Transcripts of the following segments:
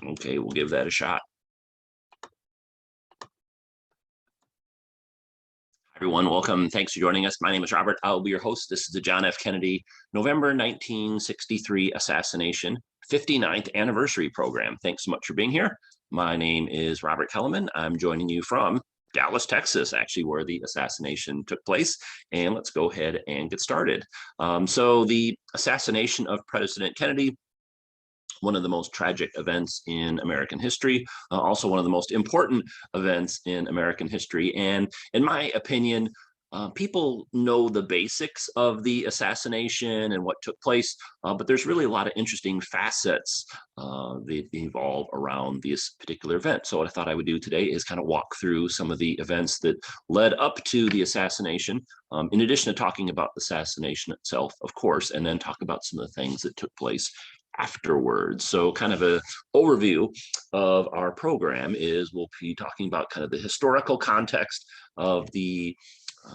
Okay, we'll give that a shot. Everyone, welcome. Thanks for joining us. My name is Robert. I'll be your host. This is the John F. Kennedy November 1963 Assassination 59th Anniversary Program. Thanks so much for being here. My name is Robert Kelleman. I'm joining you from Dallas, Texas, actually, where the assassination took place. And let's go ahead and get started. So the assassination of President Kennedy, one of the most tragic events in American history, also one of the most important events in American history. And in my opinion, people know the basics of the assassination and what took place, but there's really a lot of interesting facets that evolve around this particular event. So what I thought I would do today is kind of walk through some of the events that led up to the assassination, in addition to talking about the assassination itself, of course, and then talk about some of the things that took place afterwards. So kind of an overview of our program is we'll be talking about kind of the historical context of the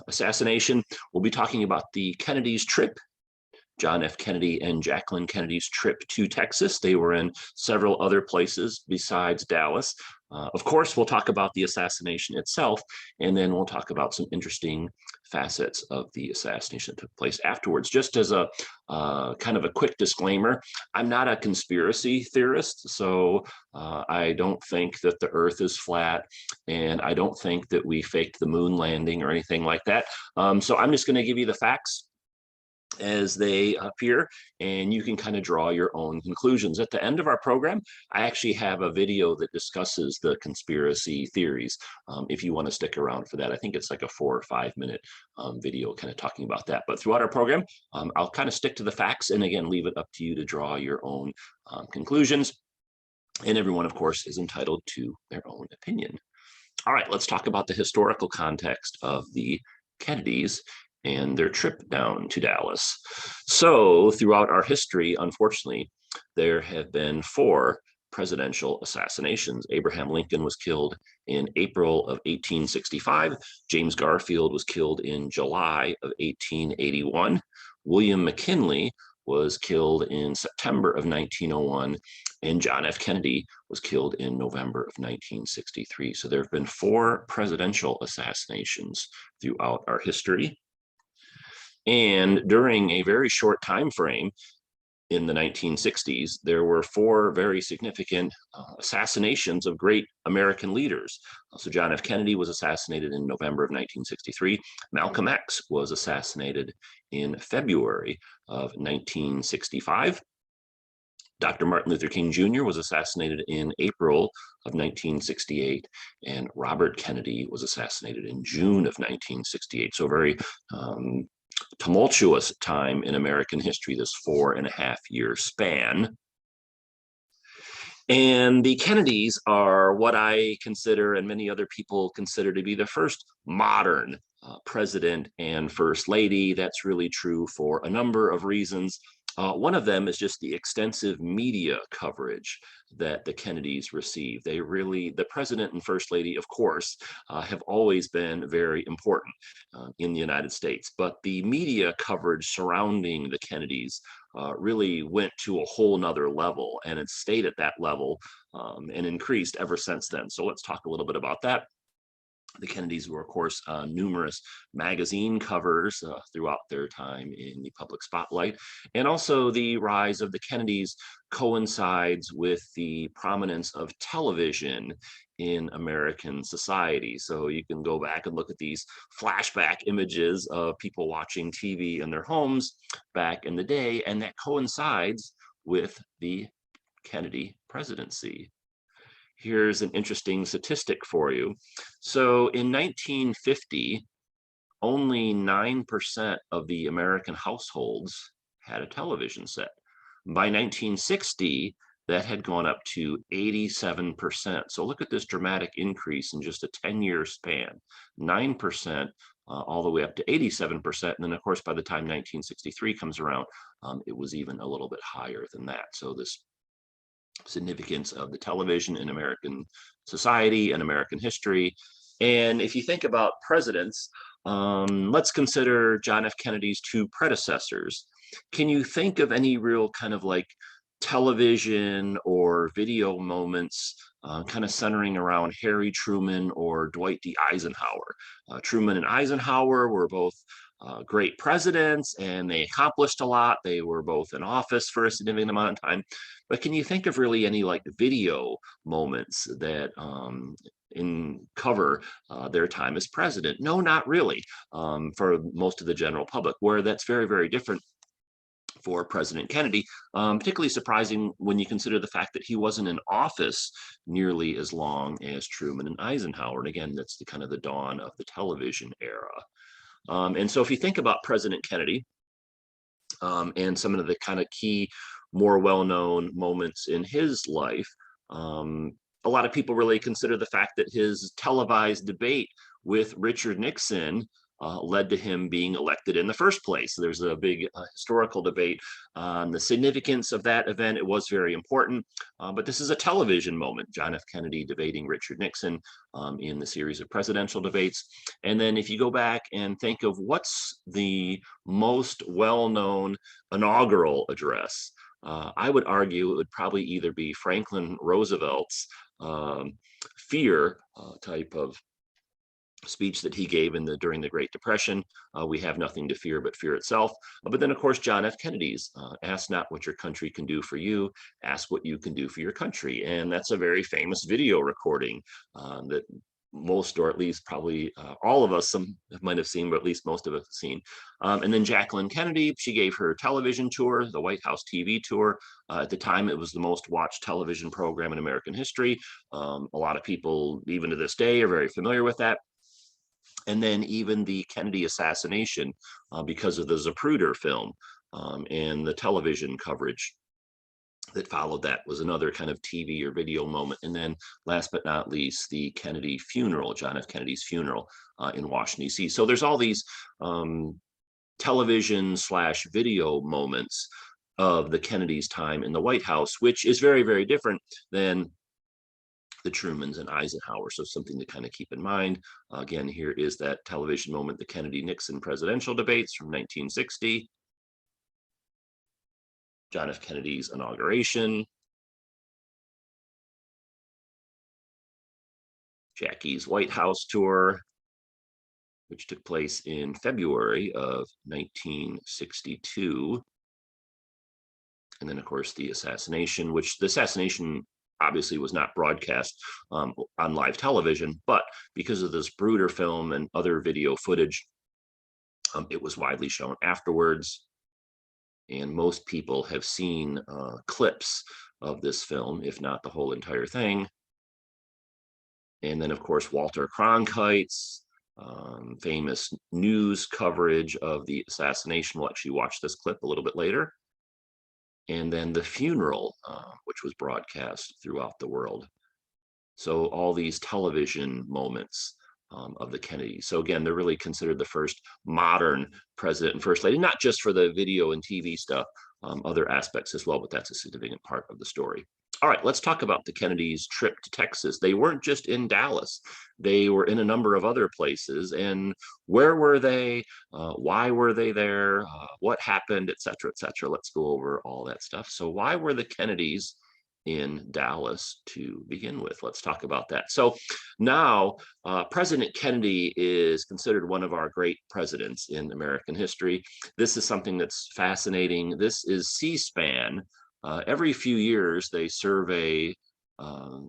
assassination. We'll be talking about the Kennedy's trip, John F. Kennedy and Jacqueline Kennedy's trip to Texas. They were in several other places besides Dallas. Of course, we'll talk about the assassination itself, and then we'll talk about some interesting facets of the assassination that took place afterwards. Just as a kind of a quick disclaimer, I'm not a conspiracy theorist, so I don't think that the Earth is flat, and I don't think that we faked the moon landing or anything like that. So I'm just going to give you the facts as they appear, and you can kind of draw your own conclusions. At the end of our program, I actually have a video that discusses the conspiracy theories, if you want to stick around for that. I think it's like a 4 or 5 minute video kind of talking about that. But throughout our program, I'll kind of stick to the facts, and again, leave it up to you to draw your own conclusions. And everyone, of course, is entitled to their own opinion. All right, let's talk about the historical context of the Kennedys and their trip down to Dallas. So throughout our history, unfortunately, there have been 4 presidential assassinations. Abraham Lincoln was killed in April of 1865. James Garfield was killed in July of 1881. William McKinley was killed in September of 1901, and John F. Kennedy was killed in November of 1963. So there have been 4 presidential assassinations throughout our history. And during a very short time frame in the 1960s, there were 4 very significant assassinations of great American leaders. So John F. Kennedy was assassinated in November of 1963. Malcolm X was assassinated in February of 1965. Dr. Martin Luther King Jr. was assassinated in April of 1968, and Robert Kennedy was assassinated in June of 1968. So very tumultuous time in American history, this 4.5-year span. And the Kennedys are what I consider, and many other people consider, to be the first modern president and first lady. That's really true for a number of reasons. One of them is just the extensive media coverage that the Kennedys received. They really, the president and first lady, of course, have always been very important in the United States. But the media coverage surrounding the Kennedys really went to a whole nother level, and it stayed at that level and increased ever since then. So let's talk a little bit about that. The Kennedys were, of course, numerous magazine covers throughout their time in the public spotlight. And also the rise of the Kennedys coincides with the prominence of television in American society. So you can go back and look at these flashback images of people watching TV in their homes back in the day, and that coincides with the Kennedy presidency. Here's an interesting statistic for you. So in 1950, only 9% of the American households had a television set. By 1960, that had gone up to 87%. So look at this dramatic increase in just a 10-year span, 9% all the way up to 87%. And then, of course, by the time 1963 comes around, it was even a little bit higher than that. So this significance of the television in American society and American history. And if you think about presidents, let's consider John F. Kennedy's 2 predecessors. Can you think of any real kind of like television or video moments kind of centering around Harry Truman or Dwight D. Eisenhower. Truman and Eisenhower were both great presidents, and they accomplished a lot. They were both in office for a significant amount of time. But can you think of really any like video moments that cover their time as president? No, not really. For most of the general public, where that's very, very different for President Kennedy, particularly surprising when you consider the fact that he wasn't in office nearly as long as Truman and Eisenhower. And again, that's the kind of the dawn of the television era. And so if you think about President Kennedy and some of the kind of key, more well-known moments in his life, a lot of people really consider the fact that his televised debate with Richard Nixon led to him being elected in the first place. There's a big historical debate on the significance of that event. It was very important, but this is a television moment. John F. Kennedy debating Richard Nixon in the series of presidential debates. And then if you go back and think of what's the most well-known inaugural address, I would argue it would probably either be Franklin Roosevelt's fear type of speech that he gave during the Great Depression. We have nothing to fear but fear itself. But then, of course, John F. Kennedy's ask not what your country can do for you, ask what you can do for your country. And that's a very famous video recording that most, or at least probably all of us, some might have seen, but at least most of us have seen. And then Jacqueline Kennedy, she gave her television tour, the White House TV tour. At the time, it was the most watched television program in American history. A lot of people, even to this day, are very familiar with that. And then even the Kennedy assassination, because of the Zapruder film and the television coverage that followed that, was another kind of TV or video moment. And then last but not least, the Kennedy funeral, John F. Kennedy's funeral in Washington, D.C. So there's all these television/video moments of the Kennedy's time in the White House, which is very, very different than the Trumans and Eisenhower. So something to kind of keep in mind. Again, here is that television moment, the Kennedy-Nixon presidential debates from 1960. John F. Kennedy's inauguration. Jackie's White House tour, which took place in February of 1962. And then, of course, the assassination, which the assassination obviously was not broadcast on live television, but because of this Zapruder film and other video footage, it was widely shown afterwards. And most people have seen clips of this film, if not the whole entire thing. And then, of course, Walter Cronkite's famous news coverage of the assassination. We'll actually watch this clip a little bit later. And then the funeral, which was broadcast throughout the world. So all these television moments of the Kennedys. So again, they're really considered the first modern president and first lady, not just for the video and TV stuff, other aspects as well, but that's a significant part of the story. All right, let's talk about the Kennedys' trip to Texas. They weren't just in Dallas. They were in a number of other places. And where were they? Why were they there? What happened, et cetera, et cetera. Let's go over all that stuff. So why were the Kennedys in Dallas to begin with? Let's talk about that. So now President Kennedy is considered one of our great presidents in American history. This is something that's fascinating. This is C-SPAN. Every few years, they survey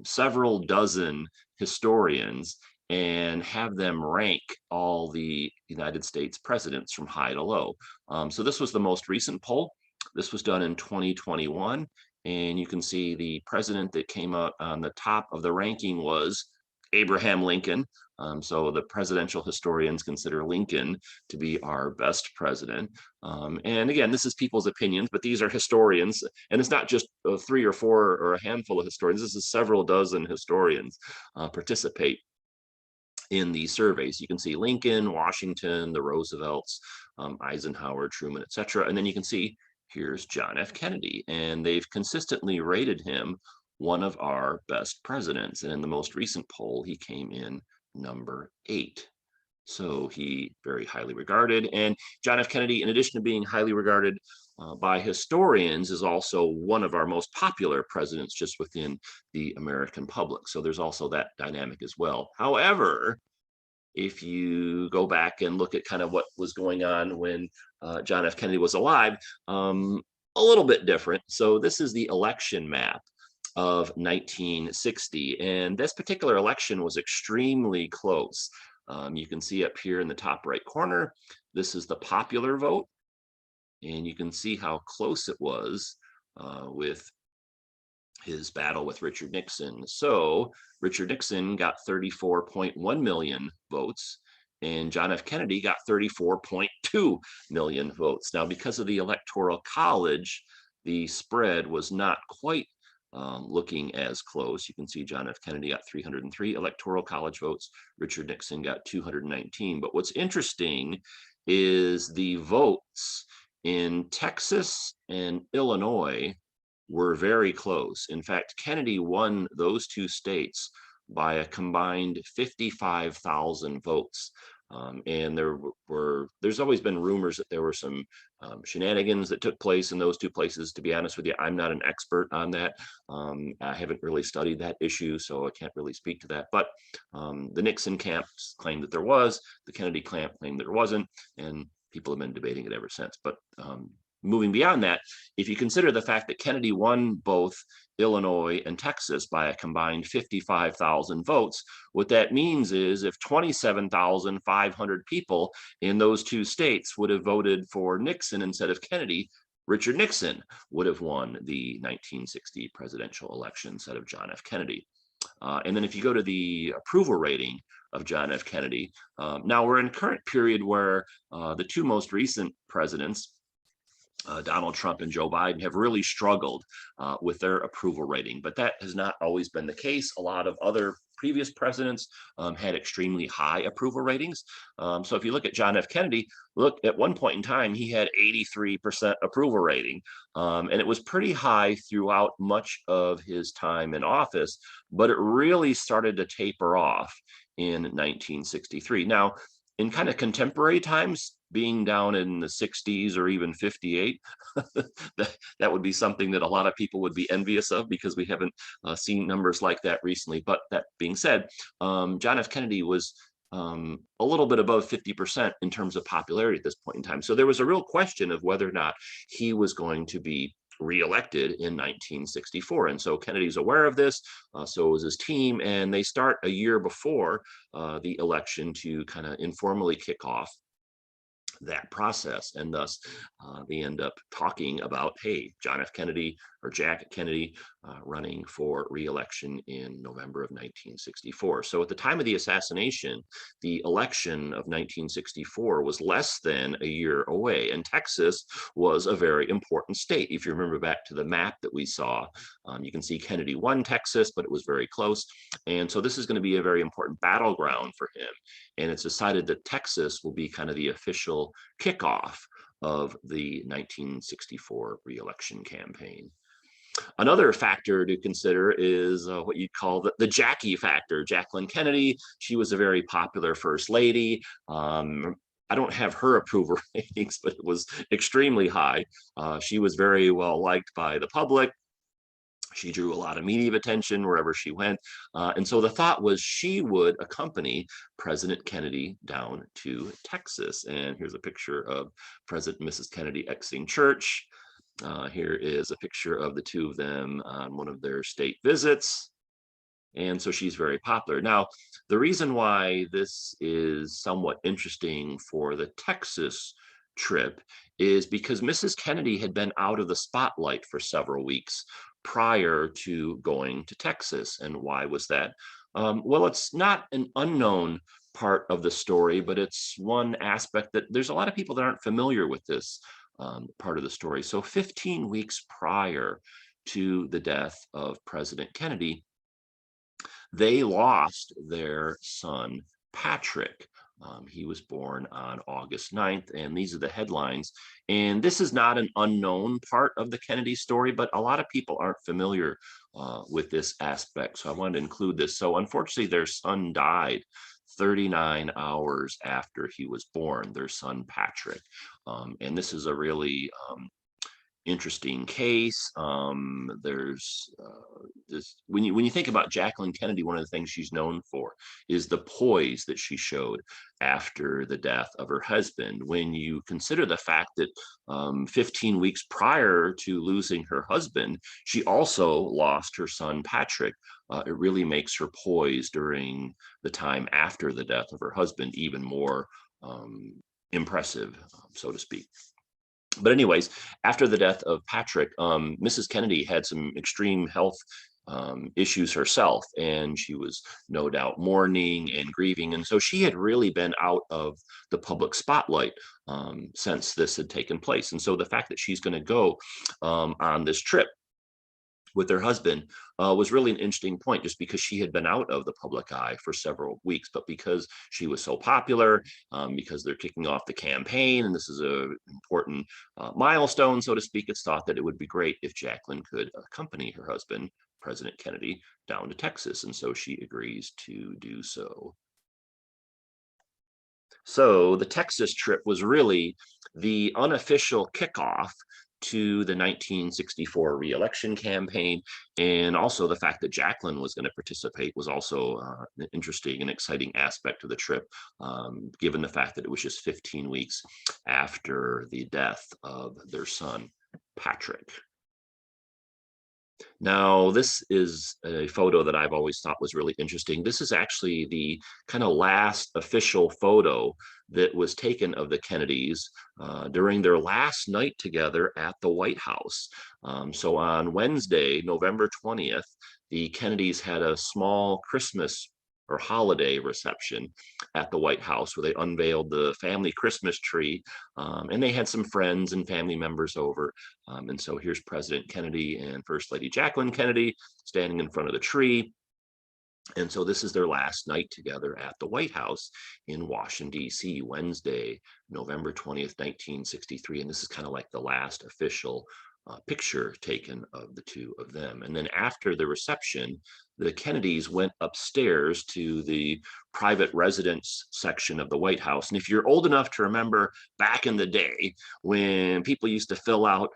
several dozen historians and have them rank all the United States presidents from high to low. So this was the most recent poll. This was done in 2021. And you can see the president that came out on the top of the ranking was Abraham Lincoln. So the presidential historians consider Lincoln to be our best president. And again, this is people's opinions, but these are historians. And it's not just 3 or 4 or a handful of historians. This is several dozen historians participate in these surveys. You can see Lincoln, Washington, the Roosevelts, Eisenhower, Truman, et cetera. And then you can see here's John F. Kennedy. And they've consistently rated him one of our best presidents. And in the most recent poll, he came in number 8. So he very highly regarded. And John F. Kennedy, in addition to being highly regarded by historians, is also one of our most popular presidents just within the American public. So there's also that dynamic as well. However, if you go back and look at kind of what was going on when John F. Kennedy was alive, a little bit different. So this is the election map of 1960, and this particular election was extremely close. You can see up here in the top right corner, this is the popular vote, and you can see how close it was with his battle with Richard Nixon. So Richard Nixon got 34.1 million votes, and John F. Kennedy got 34.2 million votes. Now, because of the Electoral College, the spread was not quite looking as close. You can see John F. Kennedy got 303 Electoral College votes. Richard Nixon got 219. But what's interesting is the votes in Texas and Illinois were very close. In fact, Kennedy won those two states by a combined 55,000 votes. And there's always been rumors that there were some shenanigans that took place in those two places. To be honest with you, I'm not an expert on that. I haven't really studied that issue, so I can't really speak to that. But the Nixon camp claimed that there was, the Kennedy camp claimed that there wasn't, and people have been debating it ever since. But moving beyond that, if you consider the fact that Kennedy won both Illinois and Texas by a combined 55,000 votes, what that means is if 27,500 people in those two states would have voted for Nixon instead of Kennedy, Richard Nixon would have won the 1960 presidential election instead of John F. Kennedy. And then if you go to the approval rating of John F. Kennedy, now we're in a current period where the two most recent presidents, Donald Trump and Joe Biden, have really struggled with their approval rating, but that has not always been the case. A lot of other previous presidents had extremely high approval ratings. So if you look at John F. Kennedy, look, at one point in time, he had 83% approval rating, and it was pretty high throughout much of his time in office, but it really started to taper off in 1963. Now, in kind of contemporary times, being down in the 60s or even 58, that would be something that a lot of people would be envious of, because we haven't seen numbers like that recently. But that being said, John F. Kennedy was a little bit above 50% in terms of popularity at this point in time. So there was a real question of whether or not he was going to be reelected in 1964. And so Kennedy's aware of this, so was his team, and they start a year before the election to kind of informally kick off that process. And thus they end up talking about, hey, John F. Kennedy or Jack Kennedy running for re-election in November of 1964. So at the time of the assassination, the election of 1964 was less than a year away, and Texas was a very important state. If you remember back to the map that we saw, you can see Kennedy won Texas, but it was very close. And so this is going to be a very important battleground for him. And it's decided that Texas will be kind of the official kickoff of the 1964 re-election campaign. Another factor to consider is what you'd call the Jackie factor. Jacqueline Kennedy, she was a very popular first lady. I don't have her approval ratings, but it was extremely high. She was very well liked by the public. She drew a lot of media attention wherever she went. And so the thought was she would accompany President Kennedy down to Texas. And here's a picture of President and Mrs. Kennedy exiting church. Here is a picture of the two of them on one of their state visits. And so she's very popular. Now, the reason why this is somewhat interesting for the Texas trip is because Mrs. Kennedy had been out of the spotlight for several weeks prior to going to Texas. And why was that? Well, it's not an unknown part of the story, but it's one aspect that there's a lot of people that aren't familiar with this part of the story. So 15 weeks prior to the death of President Kennedy, they lost their son, Patrick. He was born on August 9th, and these are the headlines. And this is not an unknown part of the Kennedy story, but a lot of people aren't familiar with this aspect. So I wanted to include this. So unfortunately, their son died 39 hours after he was born, their son Patrick. And this is a really interesting case. There's this when you think about Jacqueline Kennedy, one of the things she's known for is the poise that she showed after the death of her husband. When you consider the fact that 15 weeks prior to losing her husband, she also lost her son Patrick. It really makes her poise during the time after the death of her husband even more impressive, so to speak. But anyways, after the death of Patrick, Mrs. Kennedy had some extreme health issues herself, and she was no doubt mourning and grieving. And so she had really been out of the public spotlight since this had taken place. And so the fact that she's going to go on this trip with her husband was really an interesting point, just because she had been out of the public eye for several weeks, but because she was so popular, because they're kicking off the campaign, and this is an important milestone, so to speak, it's thought that it would be great if Jacqueline could accompany her husband, President Kennedy, down to Texas, and so she agrees to do so. So the Texas trip was really the unofficial kickoff to the 1964 re-election campaign, and also the fact that Jacqueline was going to participate was also an interesting and exciting aspect of the trip, given the fact that it was just 15 weeks after the death of their son, Patrick. Now, this is a photo that I've always thought was really interesting. This is actually the kind of last official photo that was taken of the Kennedys during their last night together at the White House. So on Wednesday, November 20th, the Kennedys had a small Christmas or holiday reception at the White House, where they unveiled the family Christmas tree, and they had some friends and family members over. And so here's President Kennedy and First Lady Jacqueline Kennedy standing in front of the tree. And so this is their last night together at the White House in Washington, D.C., Wednesday, November 20th, 1963. And this is kind of like the last official picture taken of the two of them. And then after the reception, the Kennedys went upstairs to the private residence section of the White House. And if you're old enough to remember back in the day when people used to fill out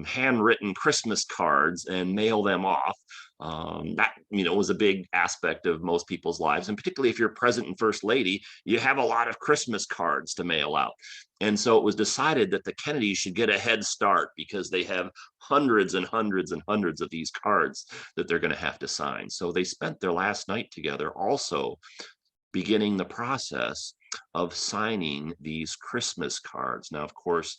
handwritten Christmas cards and mail them off, that was a big aspect of most people's lives. And particularly if you're president and first lady, you have a lot of Christmas cards to mail out. And so it was decided that the Kennedys should get a head start, because they have hundreds and hundreds and hundreds of these cards that they're going to have to sign. So they spent their last night together also beginning the process of signing these Christmas cards. Now, of course,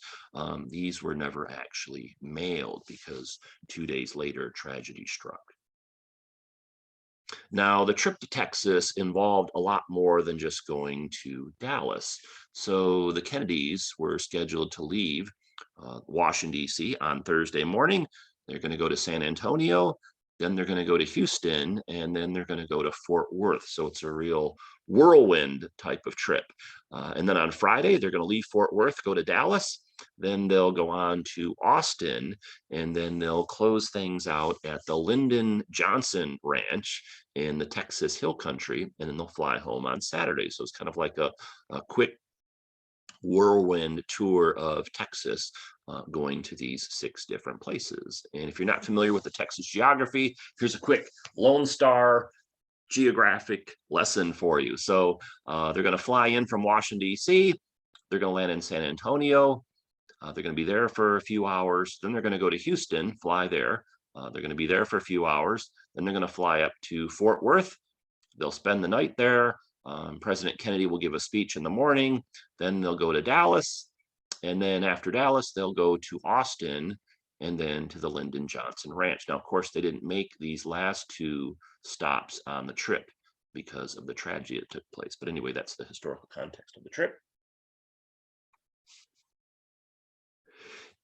these were never actually mailed, because 2 days later, tragedy struck. Now, the trip to Texas involved a lot more than just going to Dallas. So the Kennedys were scheduled to leave Washington, D.C. on Thursday morning. They're going to go to San Antonio, then they're going to go to Houston, and then they're going to go to Fort Worth. So it's a real whirlwind type of trip. And then on Friday, they're going to leave Fort Worth, go to Dallas. Then they'll go on to Austin, and then they'll close things out at the Lyndon Johnson Ranch in the Texas Hill Country, and then they'll fly home on Saturday. So it's kind of like a quick whirlwind tour of Texas, going to these 6 different places. And if you're not familiar with the Texas geography, here's a quick Lone Star geographic lesson for you. So they're going to fly in from Washington, D.C. They're going to land in San Antonio. They're going to be there for a few hours. Then they're going to go to Houston, fly there. They're going to be there for a few hours. Then they're going to fly up to Fort Worth. They'll spend the night there. President Kennedy will give a speech in the morning. Then they'll go to Dallas. And then after Dallas, they'll go to Austin, and then to the Lyndon Johnson Ranch. Now, of course, they didn't make these last 2 stops on the trip because of the tragedy that took place. But anyway, that's the historical context of the trip.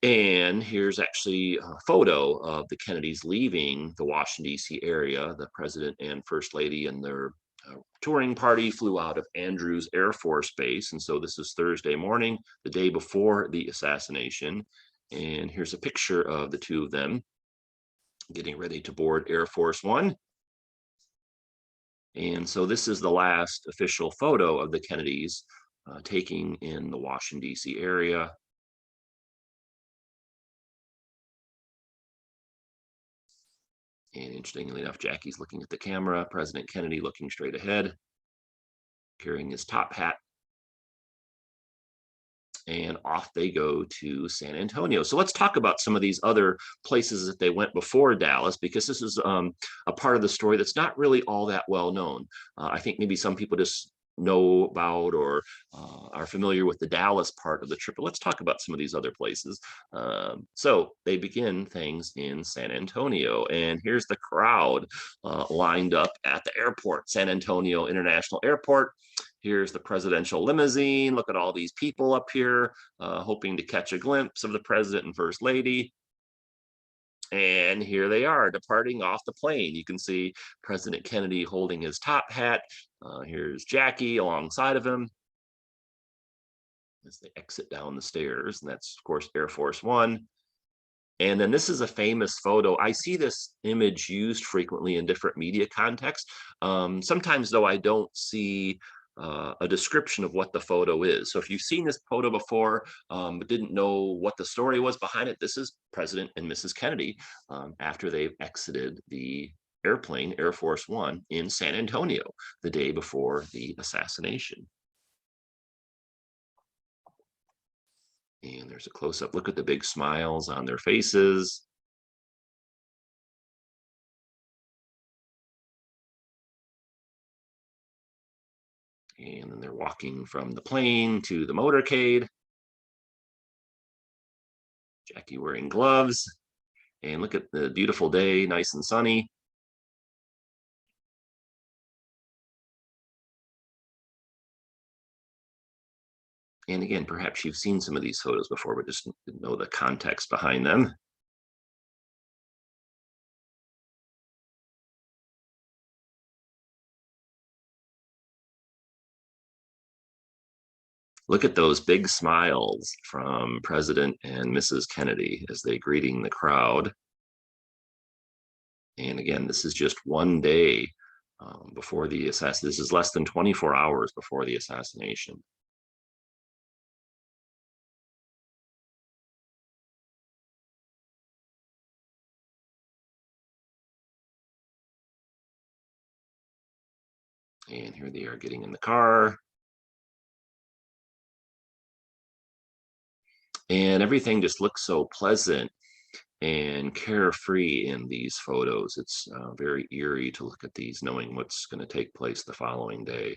And here's actually a photo of the Kennedys leaving the Washington, D.C. area. The president and first lady and their touring party flew out of Andrews Air Force Base. And so this is Thursday morning, the day before the assassination. And here's a picture of the 2 of them getting ready to board Air Force One. And so this is the last official photo of the Kennedys taking in the Washington, D.C. area. And interestingly enough, Jackie's looking at the camera, President Kennedy looking straight ahead, carrying his top hat. And off they go to San Antonio. So let's talk about some of these other places that they went before Dallas, because this is a part of the story that's not really all that well known. I think maybe some people just know about or are familiar with the Dallas part of the trip, but let's talk about some of these other places. So they begin things in San Antonio, and here's the crowd lined up at the airport, San Antonio International Airport. Here's the presidential limousine. Look at all these people up here, hoping to catch a glimpse of the president and first lady. And here they are departing off the plane. You can see President Kennedy holding his top hat. Here's Jackie alongside of him as they exit down the stairs. And that's, of course, Air Force One. And then this is a famous photo. I see this image used frequently in different media contexts. Sometimes, though, I don't see a description of what the photo is. So if you've seen this photo before, but didn't know what the story was behind it, this is President and Mrs. Kennedy after they've exited the airplane, Air Force One, in San Antonio the day before the assassination. And there's a close-up look at the big smiles on their faces. And then they're walking from the plane to the motorcade. Jackie wearing gloves. And look at the beautiful day, nice and sunny. And again, perhaps you've seen some of these photos before, but just didn't know the context behind them. Look at those big smiles from President and Mrs. Kennedy as they greeting the crowd. And again, this is just one day before the assassination. This is less than 24 hours before the assassination. And here they are getting in the car. And everything just looks so pleasant and carefree in these photos. It's very eerie to look at these, knowing what's going to take place the following day.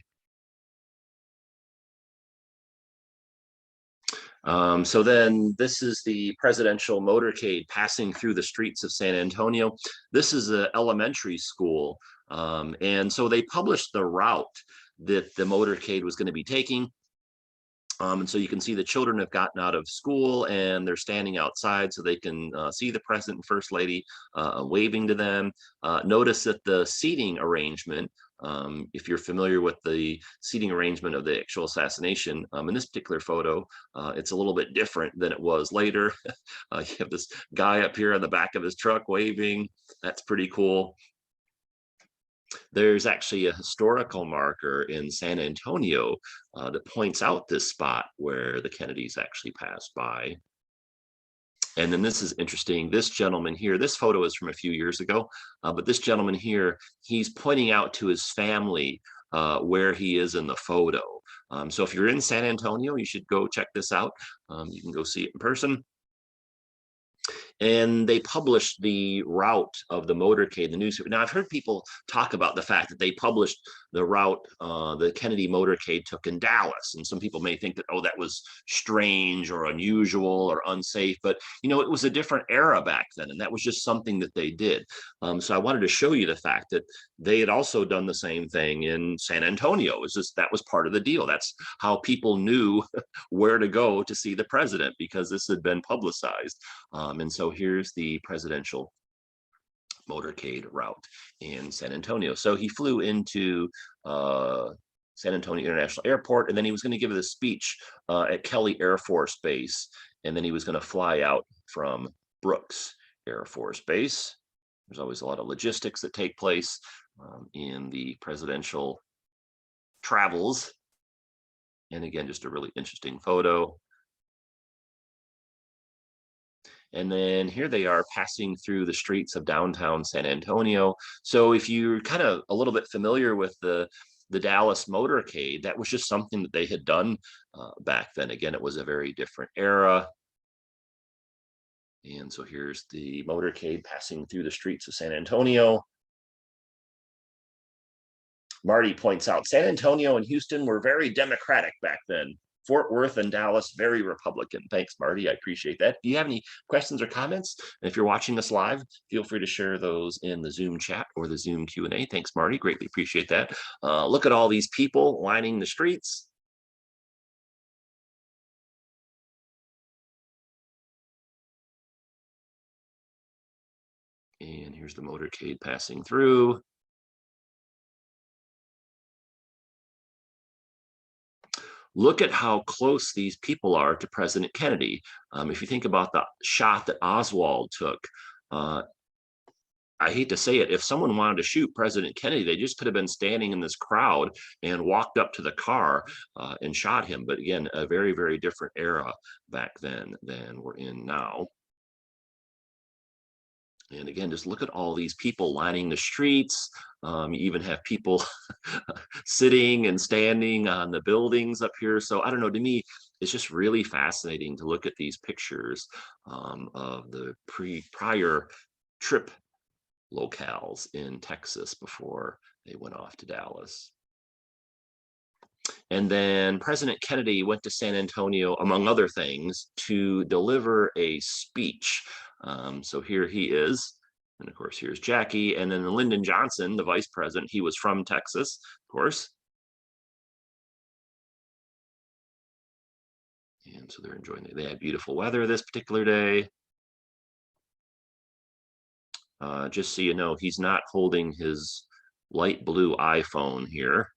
So then this is the presidential motorcade passing through the streets of San Antonio. This is an elementary school. And so they published the route that the motorcade was going to be taking. And so you can see the children have gotten out of school and they're standing outside so they can see the president and first lady waving to them. Notice that the seating arrangement, if you're familiar with the seating arrangement of the actual assassination, in this particular photo, it's a little bit different than it was later. You have this guy up here on the back of his truck waving. That's pretty cool. There's actually a historical marker in San Antonio that points out this spot where the Kennedys actually passed by. And then this is interesting. This gentleman here, this photo is from a few years ago, but this gentleman here, he's pointing out to his family where he is in the photo. So if you're in San Antonio, you should go check this out. You can go see it in person. And they published the route of the motorcade, the newspaper. Now, I've heard people talk about the fact that they published the route the Kennedy motorcade took in Dallas. And some people may think that, oh, that was strange or unusual or unsafe. But, you know, it was a different era back then. And that was just something that they did. So I wanted to show you the fact that they had also done the same thing in San Antonio. It was just that was part of the deal. That's how people knew where to go to see the president, because this had been publicized. And so here's the presidential motorcade route in San Antonio. So he flew into San Antonio International Airport, and then he was going to give a speech at Kelly Air Force Base, and then he was going to fly out from Brooks Air Force Base. There's always a lot of logistics that take place in the presidential travels. And again, just a really interesting photo. And then here they are passing through the streets of downtown San Antonio. So if you're kind of a little bit familiar with the Dallas motorcade, that was just something that they had done back then. Again, it was a very different era. And so here's the motorcade passing through the streets of San Antonio. Marty points out San Antonio and Houston were very Democratic back then. Fort Worth and Dallas, very Republican. Thanks, Marty. I appreciate that. Do you have any questions or comments? And if you're watching this live, feel free to share those in the Zoom chat or the Zoom Q&A. Thanks, Marty. Greatly appreciate that. Look at all these people lining the streets. And here's the motorcade passing through. Look at how close these people are to President Kennedy. If you think about the shot that Oswald took, I hate to say it, if someone wanted to shoot President Kennedy, they just could have been standing in this crowd and walked up to the car and shot him. But again, a very, very different era back then than we're in now. And again, just look at all these people lining the streets. You even have people sitting and standing on the buildings up here. So I don't know, to me, it's just really fascinating to look at these pictures of the prior trip locales in Texas before they went off to Dallas. And then President Kennedy went to San Antonio, among other things, to deliver a speech. So here he is. And of course, here's Jackie. And then Lyndon Johnson, the vice president, he was from Texas, of course. And so they're enjoying it. They had beautiful weather this particular day. Just so you know, he's not holding his light blue iPhone here.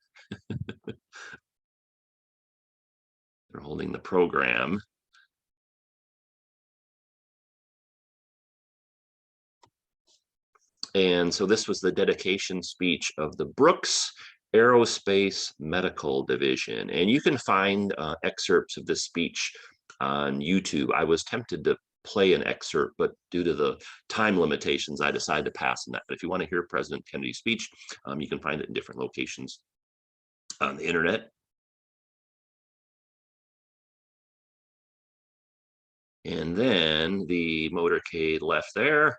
They're holding the program. And so this was the dedication speech of the Brooks Aerospace Medical Division. And you can find excerpts of this speech on YouTube. I was tempted to play an excerpt, but due to the time limitations, I decided to pass on that. But if you want to hear President Kennedy's speech, you can find it in different locations on the internet. And then the motorcade left there.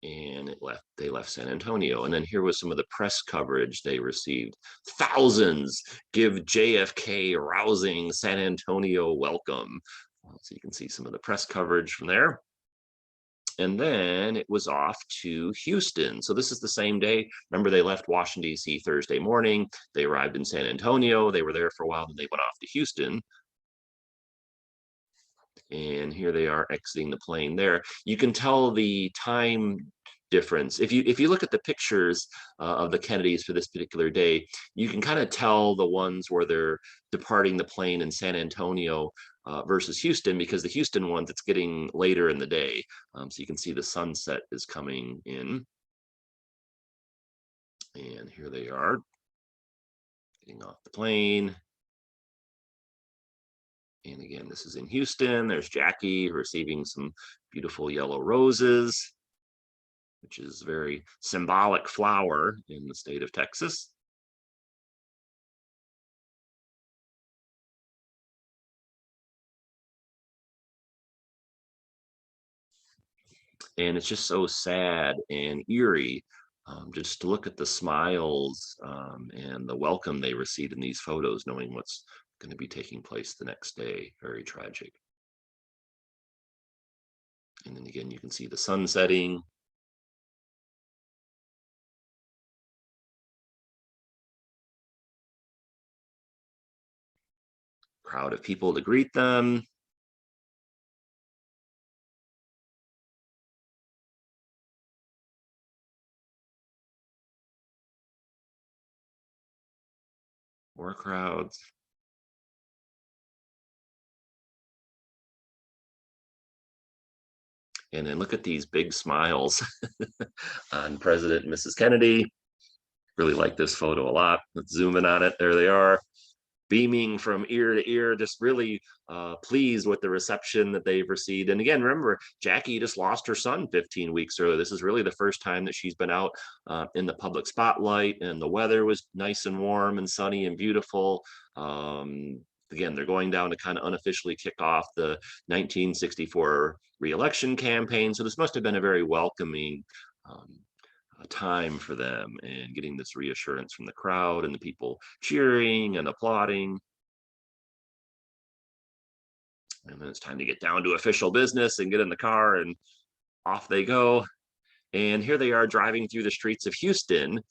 And they left San Antonio. And then here was some of the press coverage they received. Thousands give JFK rousing San Antonio welcome. So you can see some of the press coverage from there. And then it was off to Houston. So this is the same day. Remember, they left Washington, D.C. Thursday morning. They arrived in San Antonio. They were there for a while, then they went off to Houston. And here they are exiting the plane there. You can tell the time difference. If you look at the pictures of the Kennedys for this particular day, you can kind of tell the ones where they're departing the plane in San Antonio versus Houston, because the Houston ones, it's getting later in the day. So you can see the sunset is coming in. And here they are getting off the plane. And again, this is in Houston. There's Jackie receiving some beautiful yellow roses, which is very symbolic flower in the state of Texas. And it's just so sad and eerie just to look at the smiles and the welcome they received in these photos, knowing what's going to be taking place the next day. Very tragic. And then again, you can see the sun setting. Crowd of people to greet them. More crowds. And then look at these big smiles on President and Mrs. Kennedy. Really like this photo a lot. Let's zoom in on it. There they are, beaming from ear to ear, just really pleased with the reception that they've received. And again, remember, Jackie just lost her son 15 weeks earlier. This is really the first time that she's been out in the public spotlight, and the weather was nice and warm and sunny and beautiful. Again, they're going down to kind of unofficially kick off the 1964 re-election campaign. So this must have been a very welcoming time for them, and getting this reassurance from the crowd and the people cheering and applauding. And then it's time to get down to official business and get in the car, and off they go. And here they are driving through the streets of Houston.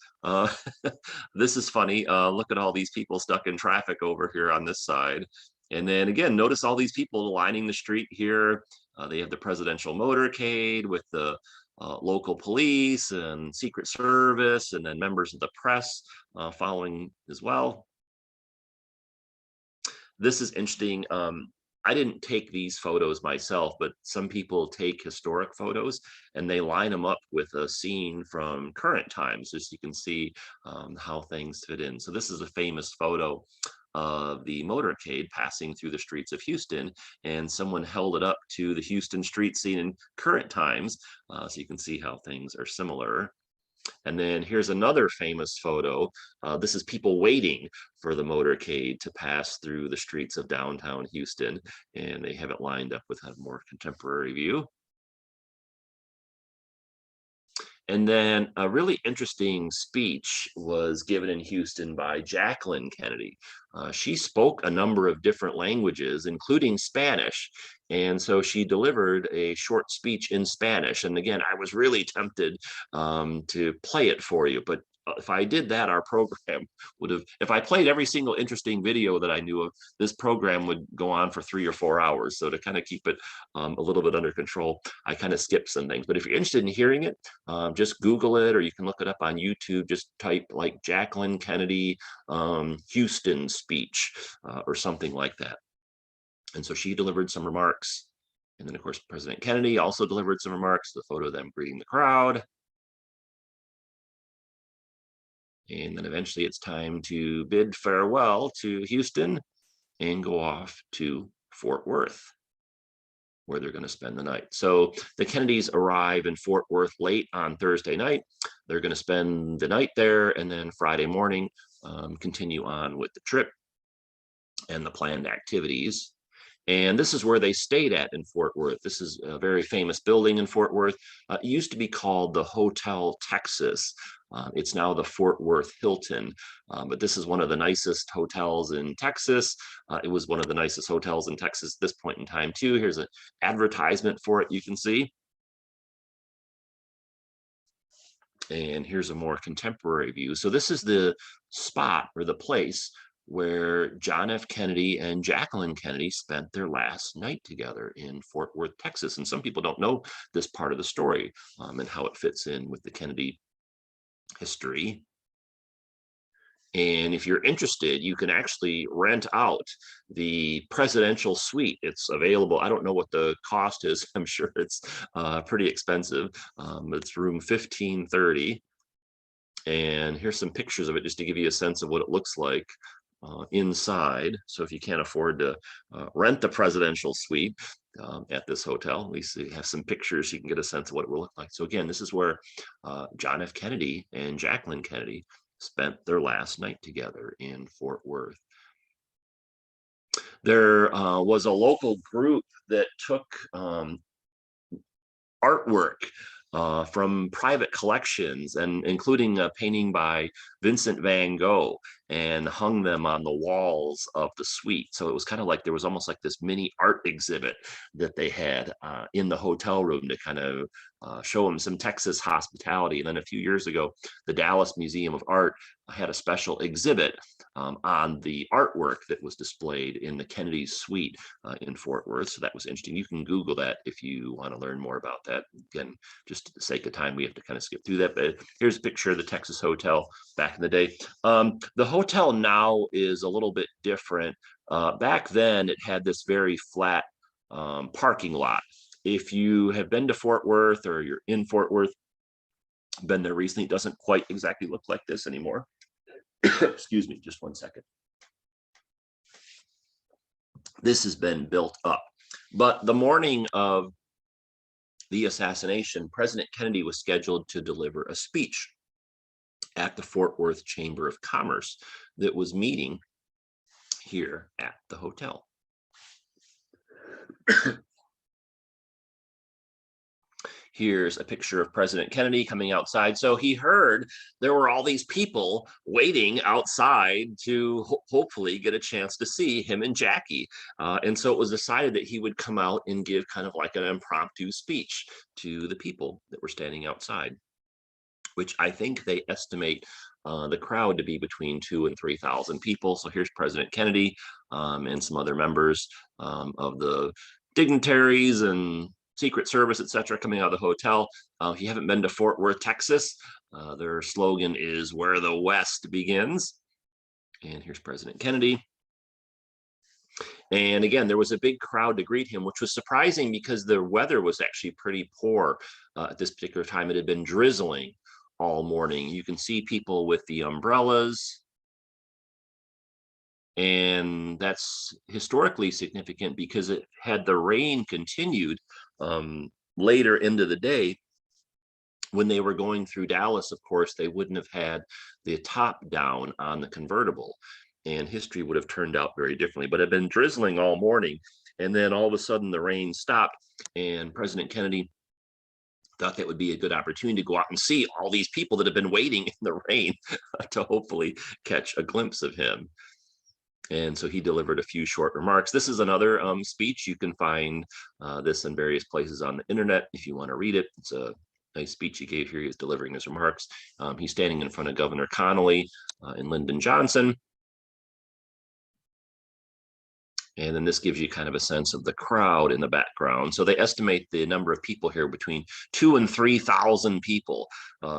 This is funny. Look at all these people stuck in traffic over here on this side. And then again, notice all these people lining the street here. They have the presidential motorcade with the local police and Secret Service, and then members of the press following as well. This is interesting. I didn't take these photos myself, but some people take historic photos and they line them up with a scene from current times, just so you can see how things fit in. So this is a famous photo of the motorcade passing through the streets of Houston, and someone held it up to the Houston street scene in current times, so you can see how things are similar. And then here's another famous photo. This is people waiting for the motorcade to pass through the streets of downtown Houston, and they have it lined up with a more contemporary view. And then a really interesting speech was given in Houston by Jacqueline Kennedy. She spoke a number of different languages, including Spanish. And so she delivered a short speech in Spanish. And again, I was really tempted to play it for you, but if I did that, our program would have, if I played every single interesting video that I knew of, this program would go on for 3 or 4 hours. So to kind of keep it a little bit under control, I kind of skipped some things. But if you're interested in hearing it, just Google it, or you can look it up on YouTube. Just type like Jacqueline Kennedy Houston speech or something like that. And so she delivered some remarks. And then, of course, President Kennedy also delivered some remarks, the photo of them greeting the crowd. And then eventually it's time to bid farewell to Houston and go off to Fort Worth, where they're going to spend the night. So the Kennedys arrive in Fort Worth late on Thursday night. They're going to spend the night there, and then Friday morning continue on with the trip and the planned activities. And this is where they stayed at in Fort Worth. This is a very famous building in Fort Worth. It used to be called the Hotel Texas. It's now the Fort Worth Hilton, but this is one of the nicest hotels in Texas. It was one of the nicest hotels in Texas at this point in time too. Here's an advertisement for it, you can see. And here's a more contemporary view. So this is the spot or the place where John F. Kennedy and Jacqueline Kennedy spent their last night together in Fort Worth, Texas. And some people don't know this part of the story and how it fits in with the Kennedy history. And if you're interested, you can actually rent out the presidential suite. It's available. I don't know what the cost is. I'm sure it's pretty expensive. It's room 1530. And here's some pictures of it just to give you a sense of what it looks like inside. So if you can't afford to rent the presidential suite at this hotel, at least you have some pictures, you can get a sense of what it will look like. So again, this is where John F. Kennedy and Jacqueline Kennedy spent their last night together in Fort Worth. There was a local group that took artwork from private collections, and including a painting by Vincent van Gogh, and hung them on the walls of the suite. So it was kind of like there was almost like this mini art exhibit that they had in the hotel room to kind of show them some Texas hospitality. And then a few years ago, the Dallas Museum of Art had a special exhibit on the artwork that was displayed in the Kennedy suite in Fort Worth. So that was interesting. You can Google that if you want to learn more about that. Again, just for the sake of time, we have to kind of skip through that. But here's a picture of the Texas Hotel back in the day. The hotel now is a little bit different. Back then, it had this very flat parking lot. If you have been to Fort Worth or you're in Fort Worth, been there recently, it doesn't quite exactly look like this anymore. Excuse me, just one second. This has been built up. But the morning of the assassination, President Kennedy was scheduled to deliver a speech at the Fort Worth Chamber of Commerce that was meeting here at the hotel. Here's a picture of President Kennedy coming outside. So he heard there were all these people waiting outside to hopefully get a chance to see him and Jackie. And so it was decided that he would come out and give kind of like an impromptu speech to the people that were standing outside, which I think they estimate the crowd to be between 2,000 and 3,000 people. So here's President Kennedy and some other members of the dignitaries and Secret Service, etc., coming out of the hotel. If you haven't been to Fort Worth, Texas, their slogan is "Where the West Begins." And here's President Kennedy. And again, there was a big crowd to greet him, which was surprising because the weather was actually pretty poor at this particular time. It had been drizzling all morning. You can see people with the umbrellas. And that's historically significant because it had the rain continued later into the day. When they were going through Dallas, of course, they wouldn't have had the top down on the convertible, and history would have turned out very differently. But it had been drizzling all morning, and then all of a sudden the rain stopped, and President Kennedy thought that would be a good opportunity to go out and see all these people that have been waiting in the rain to hopefully catch a glimpse of him. And so he delivered a few short remarks. This is another speech. You can find this in various places on the internet if you want to read it. It's a nice speech he gave here. He was delivering his remarks. He's standing in front of Governor Connolly and Lyndon Johnson. And then this gives you kind of a sense of the crowd in the background. So they estimate the number of people here between 2,000 and 3,000 people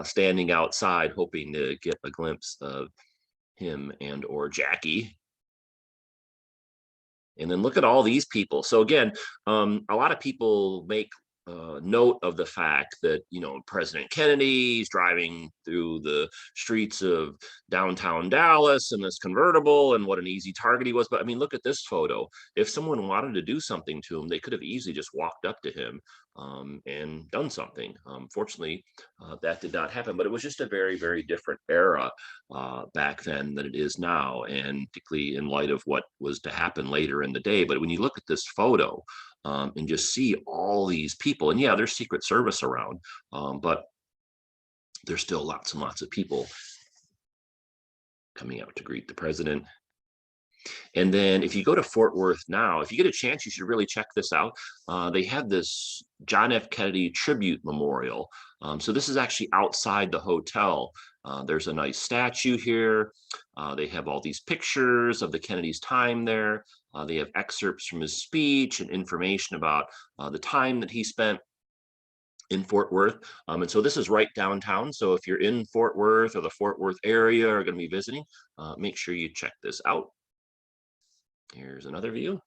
standing outside hoping to get a glimpse of him and or Jackie. And then look at all these people. So again, a lot of people make note of the fact that, you know, President Kennedy's driving through the streets of downtown Dallas in this convertible and what an easy target he was. But I mean, look at this photo. If someone wanted to do something to him, they could have easily just walked up to him and done something. Fortunately, that did not happen, but it was just a very, very different era back then than it is now, and particularly in light of what was to happen later in the day. But when you look at this photo, and just see all these people, and yeah, there's Secret Service around, but there's still lots and lots of people coming out to greet the president. And then if you go to Fort Worth now, if you get a chance, you should really check this out. They have this John F. Kennedy tribute memorial. So this is actually outside the hotel. There's a nice statue here. They have all these pictures of the Kennedy's time there. They have excerpts from his speech and information about the time that he spent in Fort Worth. And so this is right downtown. So if you're in Fort Worth or the Fort Worth area or going to be visiting, make sure you check this out. Here's another view.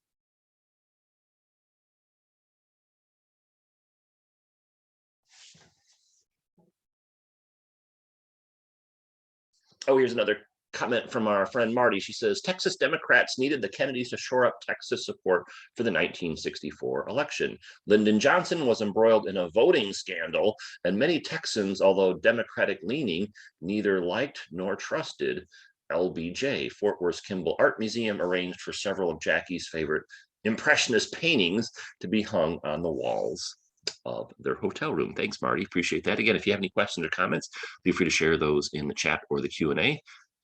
Oh, here's another comment from our friend Marty. She says, Texas Democrats needed the Kennedys to shore up Texas support for the 1964 election. Lyndon Johnson was embroiled in a voting scandal, and many Texans, although Democratic leaning, neither liked nor trusted LBJ. Fort Worth's Kimball Art Museum arranged for several of Jackie's favorite Impressionist paintings to be hung on the walls of their hotel room. Thanks, Marty. Appreciate that. Again, if you have any questions or comments, feel free to share those in the chat or the Q&A. Here's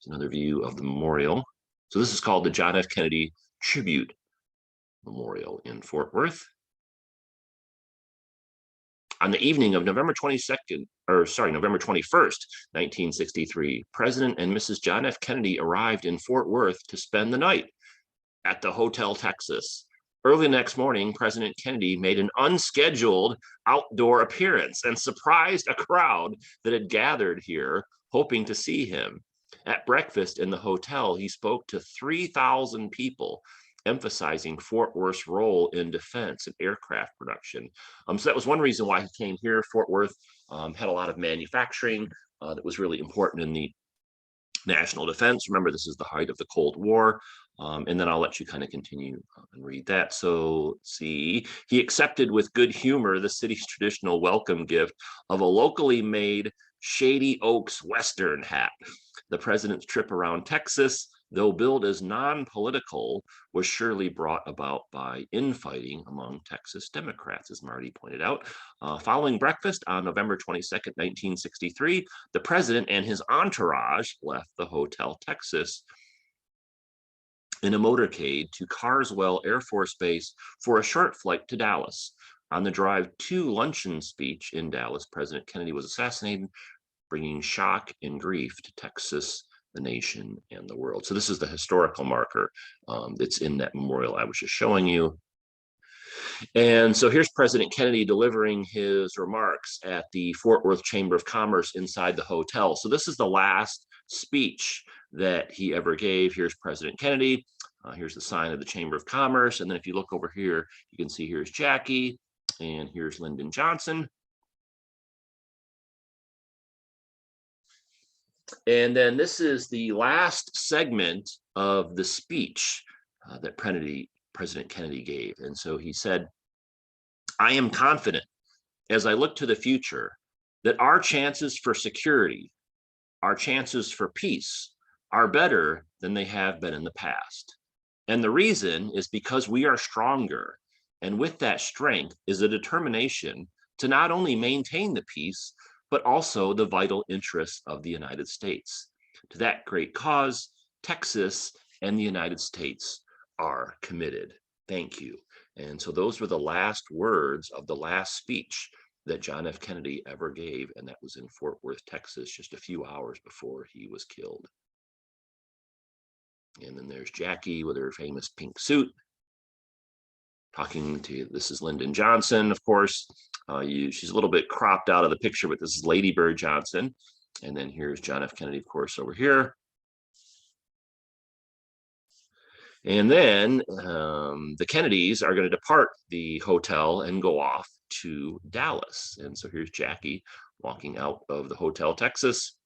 another view of the memorial. So this is called the John F. Kennedy Tribute Memorial in Fort Worth. On the evening of November 21st, 1963, President and Mrs. John F. Kennedy arrived in Fort Worth to spend the night at the Hotel Texas. Early the next morning, President Kennedy made an unscheduled outdoor appearance and surprised a crowd that had gathered here hoping to see him. At breakfast in the hotel, he spoke to 3,000 people emphasizing Fort Worth's role in defense and aircraft production. So that was one reason why he came here. Fort Worth had a lot of manufacturing that was really important in the national defense. Remember, this is the height of the Cold War. And then I'll let you kind of continue and read that. So let's see, he accepted with good humor the city's traditional welcome gift of a locally made Shady Oaks Western hat. The president's trip around Texas, though billed as non-political, was surely brought about by infighting among Texas Democrats, as Marty pointed out. Following breakfast on November 22nd, 1963, the president and his entourage left the Hotel Texas in a motorcade to Carswell Air Force Base for a short flight to Dallas. On the drive to luncheon speech in Dallas, President Kennedy was assassinated, bringing shock and grief to Texas, the nation, and the world. So this is the historical marker that's in that memorial I was just showing you. And so here's President Kennedy delivering his remarks at the Fort Worth Chamber of Commerce inside the hotel. So this is the last speech that he ever gave. Here's President Kennedy. Here's the sign of the Chamber of Commerce. And then if you look over here, you can see here's Jackie and here's Lyndon Johnson. And then this is the last segment of the speech that President Kennedy gave. And so he said, "I am confident as I look to the future that our chances for security, our chances for peace are better than they have been in the past. And the reason is because we are stronger. And with that strength is a determination to not only maintain the peace, but also the vital interests of the United States. To that great cause, Texas and the United States are committed. Thank you." And so those were the last words of the last speech that John F. Kennedy ever gave, and that was in Fort Worth, Texas, just a few hours before he was killed. And then there's Jackie with her famous pink suit, talking to, this is Lyndon Johnson, of course. She's a little bit cropped out of the picture, but this is Lady Bird Johnson. And then here's John F. Kennedy, of course, over here. And then the Kennedys are going to depart the hotel and go off to Dallas. And so here's Jackie walking out of the Hotel Texas.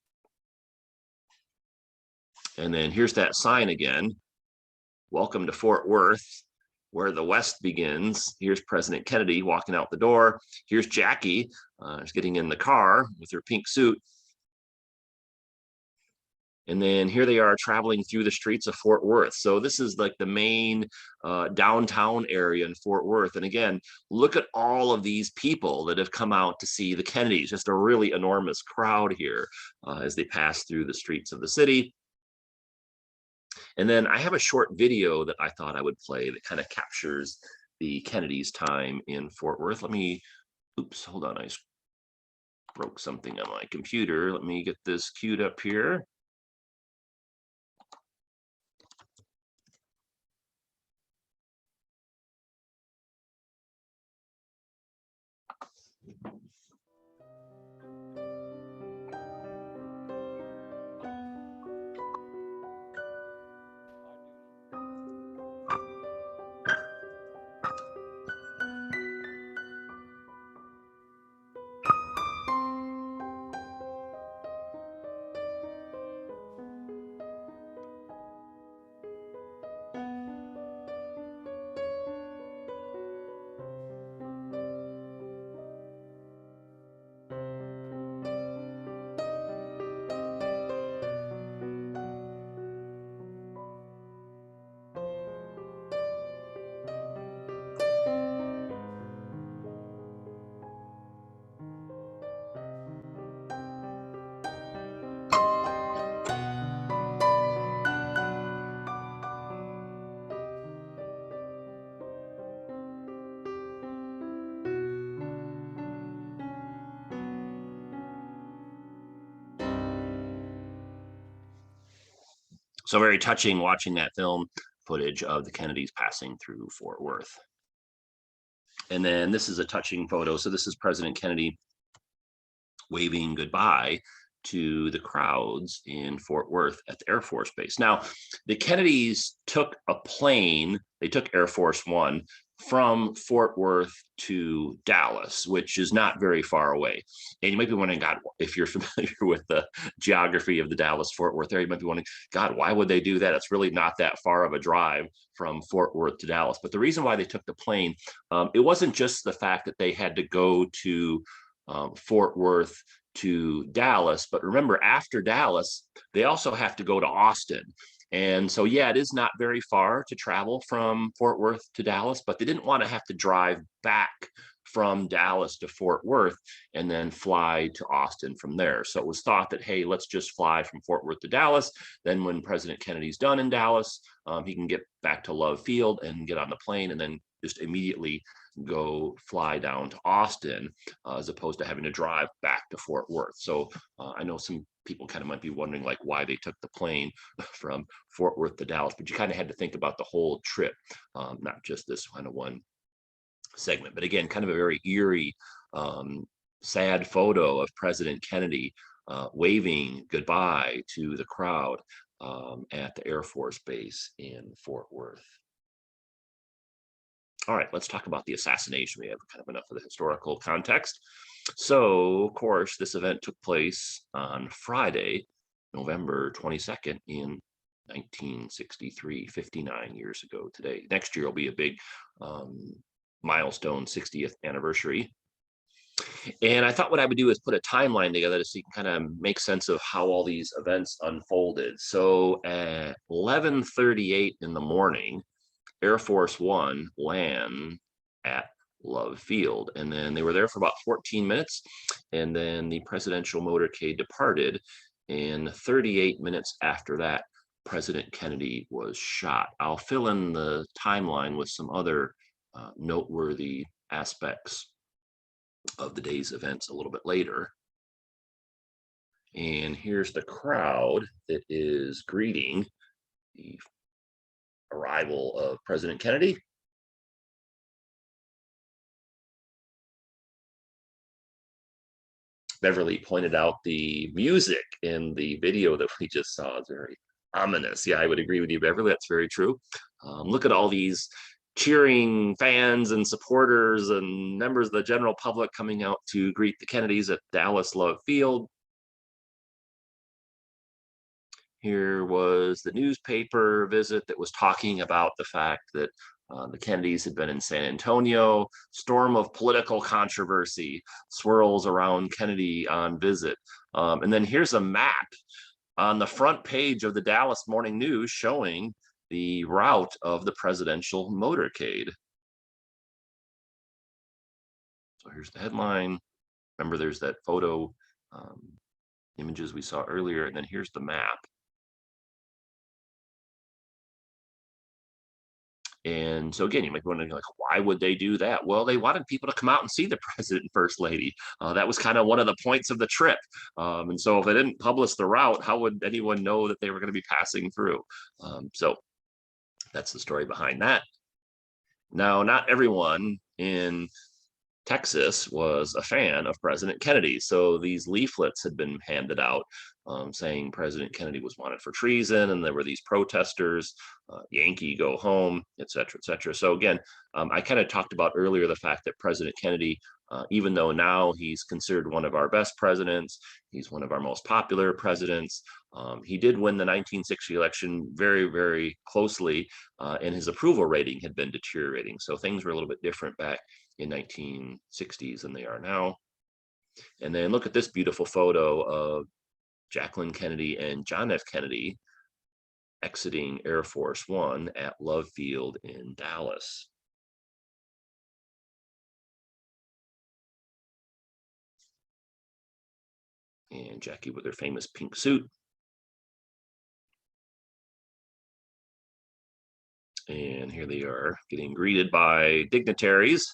And then here's that sign again. "Welcome to Fort Worth, where the West begins." Here's President Kennedy walking out the door. Here's Jackie getting in the car with her pink suit. And then here they are traveling through the streets of Fort Worth. So this is like the main downtown area in Fort Worth. And again, look at all of these people that have come out to see the Kennedys. Just a really enormous crowd here as they pass through the streets of the city. And then I have a short video that I thought I would play that kind of captures the Kennedys' time in Fort Worth. Let me, oops, hold on. I broke something on my computer. Let me get this queued up here. So very touching watching that film footage of the Kennedys passing through Fort Worth. And then this is a touching photo. So this is President Kennedy waving goodbye to the crowds in Fort Worth at the Air Force Base. Now, the Kennedys took a plane, they took Air Force One from Fort Worth to Dallas, which is not very far away. And you might be wondering, God, if you're familiar with the geography of the Dallas-Fort Worth area, you might be wondering, God, why would they do that? It's really not that far of a drive from Fort Worth to Dallas. But the reason why they took the plane, it wasn't just the fact that they had to go to Fort Worth to Dallas, but remember, after Dallas, they also have to go to Austin. And so, yeah, it is not very far to travel from Fort Worth to Dallas, but they didn't want to have to drive back from Dallas to Fort Worth and then fly to Austin from there. So it was thought that, hey, let's just fly from Fort Worth to Dallas. Then when President Kennedy's done in Dallas, he can get back to Love Field and get on the plane and then just immediately go fly down to Austin, as opposed to having to drive back to Fort Worth. So I know some people kind of might be wondering like why they took the plane from Fort Worth to Dallas, but you kind of had to think about the whole trip, not just this kind of one segment. But again, kind of a very eerie, sad photo of President Kennedy waving goodbye to the crowd at the Air Force Base in Fort Worth. All right, let's talk about the assassination. We have kind of enough of the historical context. So, of course, this event took place on Friday, November 22nd in 1963, 59 years ago today. Next year will be a big milestone, 60th anniversary. And I thought what I would do is put a timeline together so you can kind of make sense of how all these events unfolded. So at 11:38 in the morning, Air Force One land at Love Field. And then they were there for about 14 minutes. And then the presidential motorcade departed. And 38 minutes after that, President Kennedy was shot. I'll fill in the timeline with some other noteworthy aspects of the day's events a little bit later. And here's the crowd that is greeting the arrival of President Kennedy. Beverly pointed out the music in the video that we just saw is very ominous. Yeah, I would agree with you, Beverly. That's very true. Look at all these cheering fans and supporters and members of the general public coming out to greet the Kennedys at Dallas Love Field. Here was the newspaper visit that was talking about the fact that the Kennedys had been in San Antonio. Storm of political controversy swirls around Kennedy on visit. And then here's a map on the front page of the Dallas Morning News showing the route of the presidential motorcade. So here's the headline. Remember, there's that photo images we saw earlier, and then here's the map. And so again, you might be wondering, like, why would they do that? Well, they wanted people to come out and see the president and first lady. That was kind of one of the points of the trip. And so if they didn't publish the route, how would anyone know that they were going to be passing through? So that's the story behind that. Now, not everyone in Texas was a fan of President Kennedy. So these leaflets had been handed out saying President Kennedy was wanted for treason, and there were these protesters, Yankee go home, et cetera, et cetera. So again, I kind of talked about earlier the fact that President Kennedy, even though now he's considered one of our best presidents, he's one of our most popular presidents, he did win the 1960 election very, very closely, and his approval rating had been deteriorating. So things were a little bit different back in 1960s than they are now. And then look at this beautiful photo of Jacqueline Kennedy and John F. Kennedy exiting Air Force One at Love Field in Dallas. And Jackie with her famous pink suit. And here they are getting greeted by dignitaries.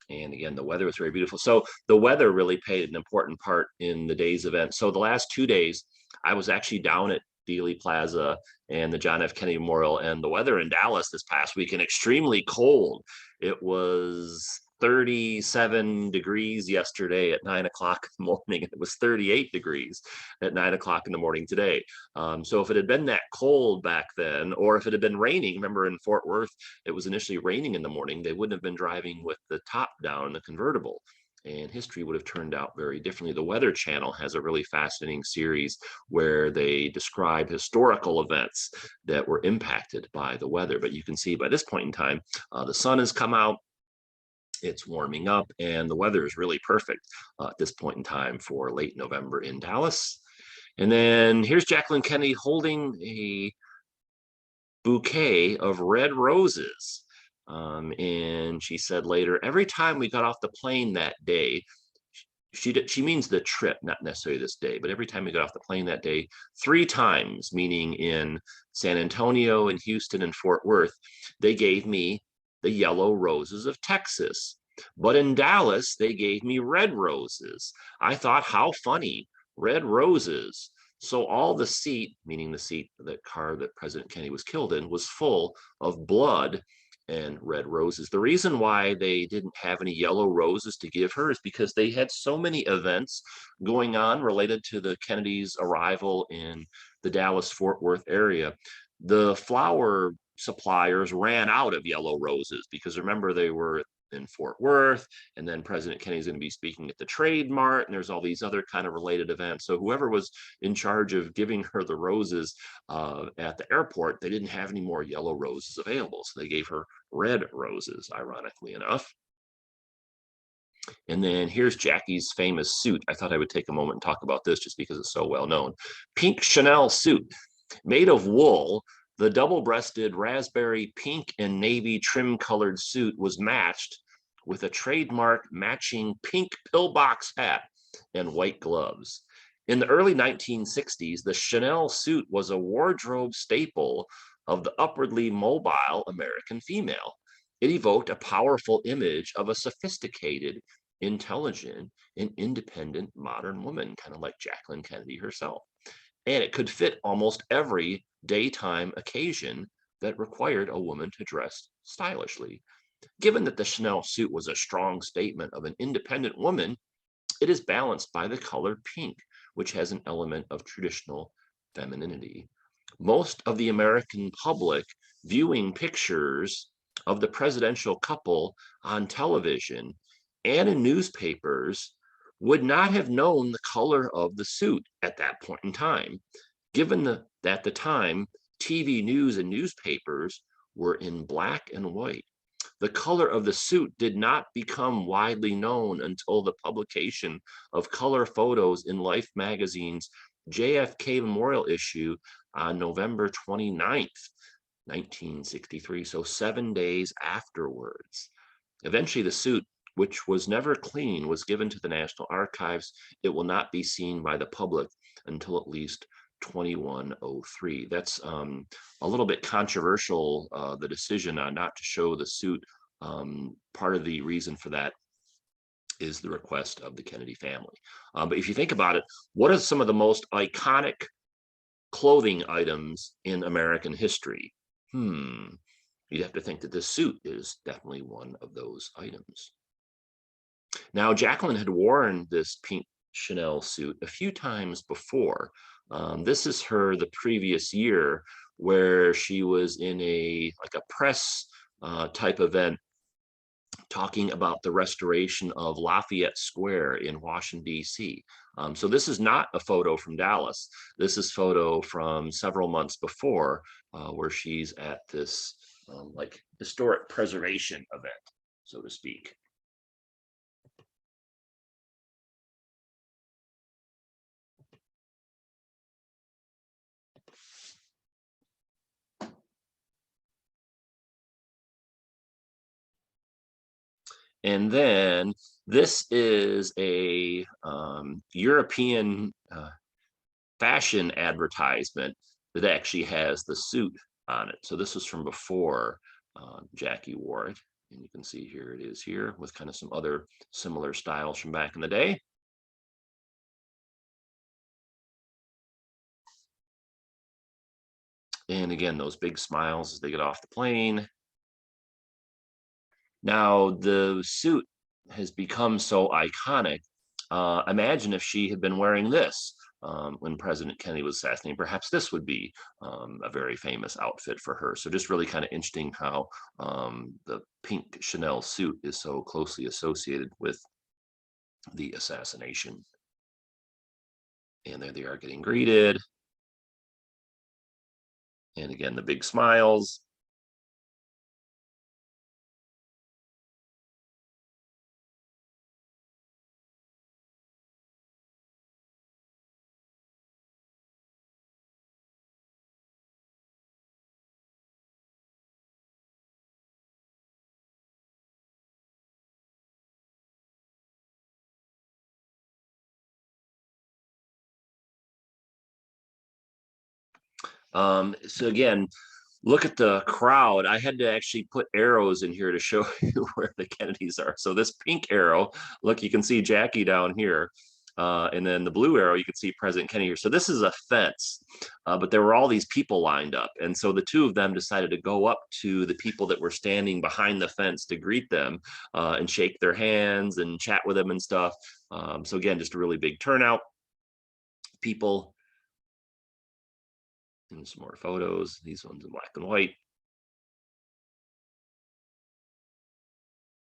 And again, the weather was very beautiful. So the weather really played an important part in the day's event. So the last 2 days, I was actually down at Dealey Plaza and the John F. Kennedy Memorial. And the weather in Dallas this past weekend, extremely cold. It was 37 degrees yesterday at 9 o'clock in the morning. It was 38 degrees at 9 o'clock in the morning today. So if it had been that cold back then, or if it had been raining, remember in Fort Worth, it was initially raining in the morning, they wouldn't have been driving with the top down, the convertible. And history would have turned out very differently. The Weather Channel has a really fascinating series where they describe historical events that were impacted by the weather. But you can see by this point in time, the sun has come out, it's warming up, and the weather is really perfect at this point in time for late November in Dallas. And then here's Jacqueline Kennedy holding a bouquet of red roses. And she said later, every time we got off the plane that day, she means the trip, not necessarily this day, but every time we got off the plane that day, 3 times, meaning in San Antonio and Houston and Fort Worth, they gave me the yellow roses of Texas. But in Dallas, they gave me red roses. I thought, how funny, red roses. So all the seat, meaning the seat, the car that President Kennedy was killed in, was full of blood and red roses. The reason why they didn't have any yellow roses to give her is because they had so many events going on related to the Kennedys' arrival in the Dallas-Fort Worth area. The flower suppliers ran out of yellow roses because remember they were in Fort Worth, and then President Kennedy's going to be speaking at the Trade Mart, and there's all these other kind of related events. So whoever was in charge of giving her the roses at the airport, they didn't have any more yellow roses available, so they gave her red roses, ironically enough. And then here's Jackie's famous suit. I thought I would take a moment and talk about this just because it's so well known. Pink Chanel suit made of wool. The double-breasted raspberry pink and navy trim-colored suit was matched with a trademark matching pink pillbox hat and white gloves. In the early 1960s, the Chanel suit was a wardrobe staple of the upwardly mobile American female. It evoked a powerful image of a sophisticated, intelligent, and independent modern woman, kind of like Jacqueline Kennedy herself. And it could fit almost every daytime occasion that required a woman to dress stylishly. Given that the Chanel suit was a strong statement of an independent woman, it is balanced by the color pink, which has an element of traditional femininity. Most of the American public viewing pictures of the presidential couple on television and in newspapers would not have known the color of the suit at that point in time, given that at the time, TV news and newspapers were in black and white. The color of the suit did not become widely known until the publication of color photos in Life magazine's JFK Memorial issue on November 29th, 1963, so 7 days afterwards. Eventually, the suit, which was never clean, was given to the National Archives. It will not be seen by the public until at least 2103. That's a little bit controversial, the decision not to show the suit. Part of the reason for that is the request of the Kennedy family. But if you think about it, what are some of the most iconic clothing items in American history? You'd have to think that this suit is definitely one of those items. Now, Jacqueline had worn this pink Chanel suit a few times before. This is her the previous year where she was in a press type event talking about the restoration of Lafayette Square in Washington, D.C. So this is not a photo from Dallas. This is photo from several months before where she's at this historic preservation event, so to speak. And then this is a European fashion advertisement that actually has the suit on it. So this was from before Jackie wore it. And you can see here it is here with kind of some other similar styles from back in the day. And again, those big smiles as they get off the plane. Now, the suit has become so iconic. Imagine if she had been wearing this when President Kennedy was assassinated. Perhaps this would be a very famous outfit for her. So just really kind of interesting how the pink Chanel suit is so closely associated with the assassination. And there they are getting greeted. And again, the big smiles. So again, look at the crowd. I had to actually put arrows in here to show you where the Kennedys are. So this pink arrow, look, you can see Jackie down here. And then the blue arrow, you can see President Kennedy here. So this is a fence, but there were all these people lined up. And so the two of them decided to go up to the people that were standing behind the fence to greet them and shake their hands and chat with them and stuff. So again, just a really big turnout. People. And some more photos. These ones in black and white.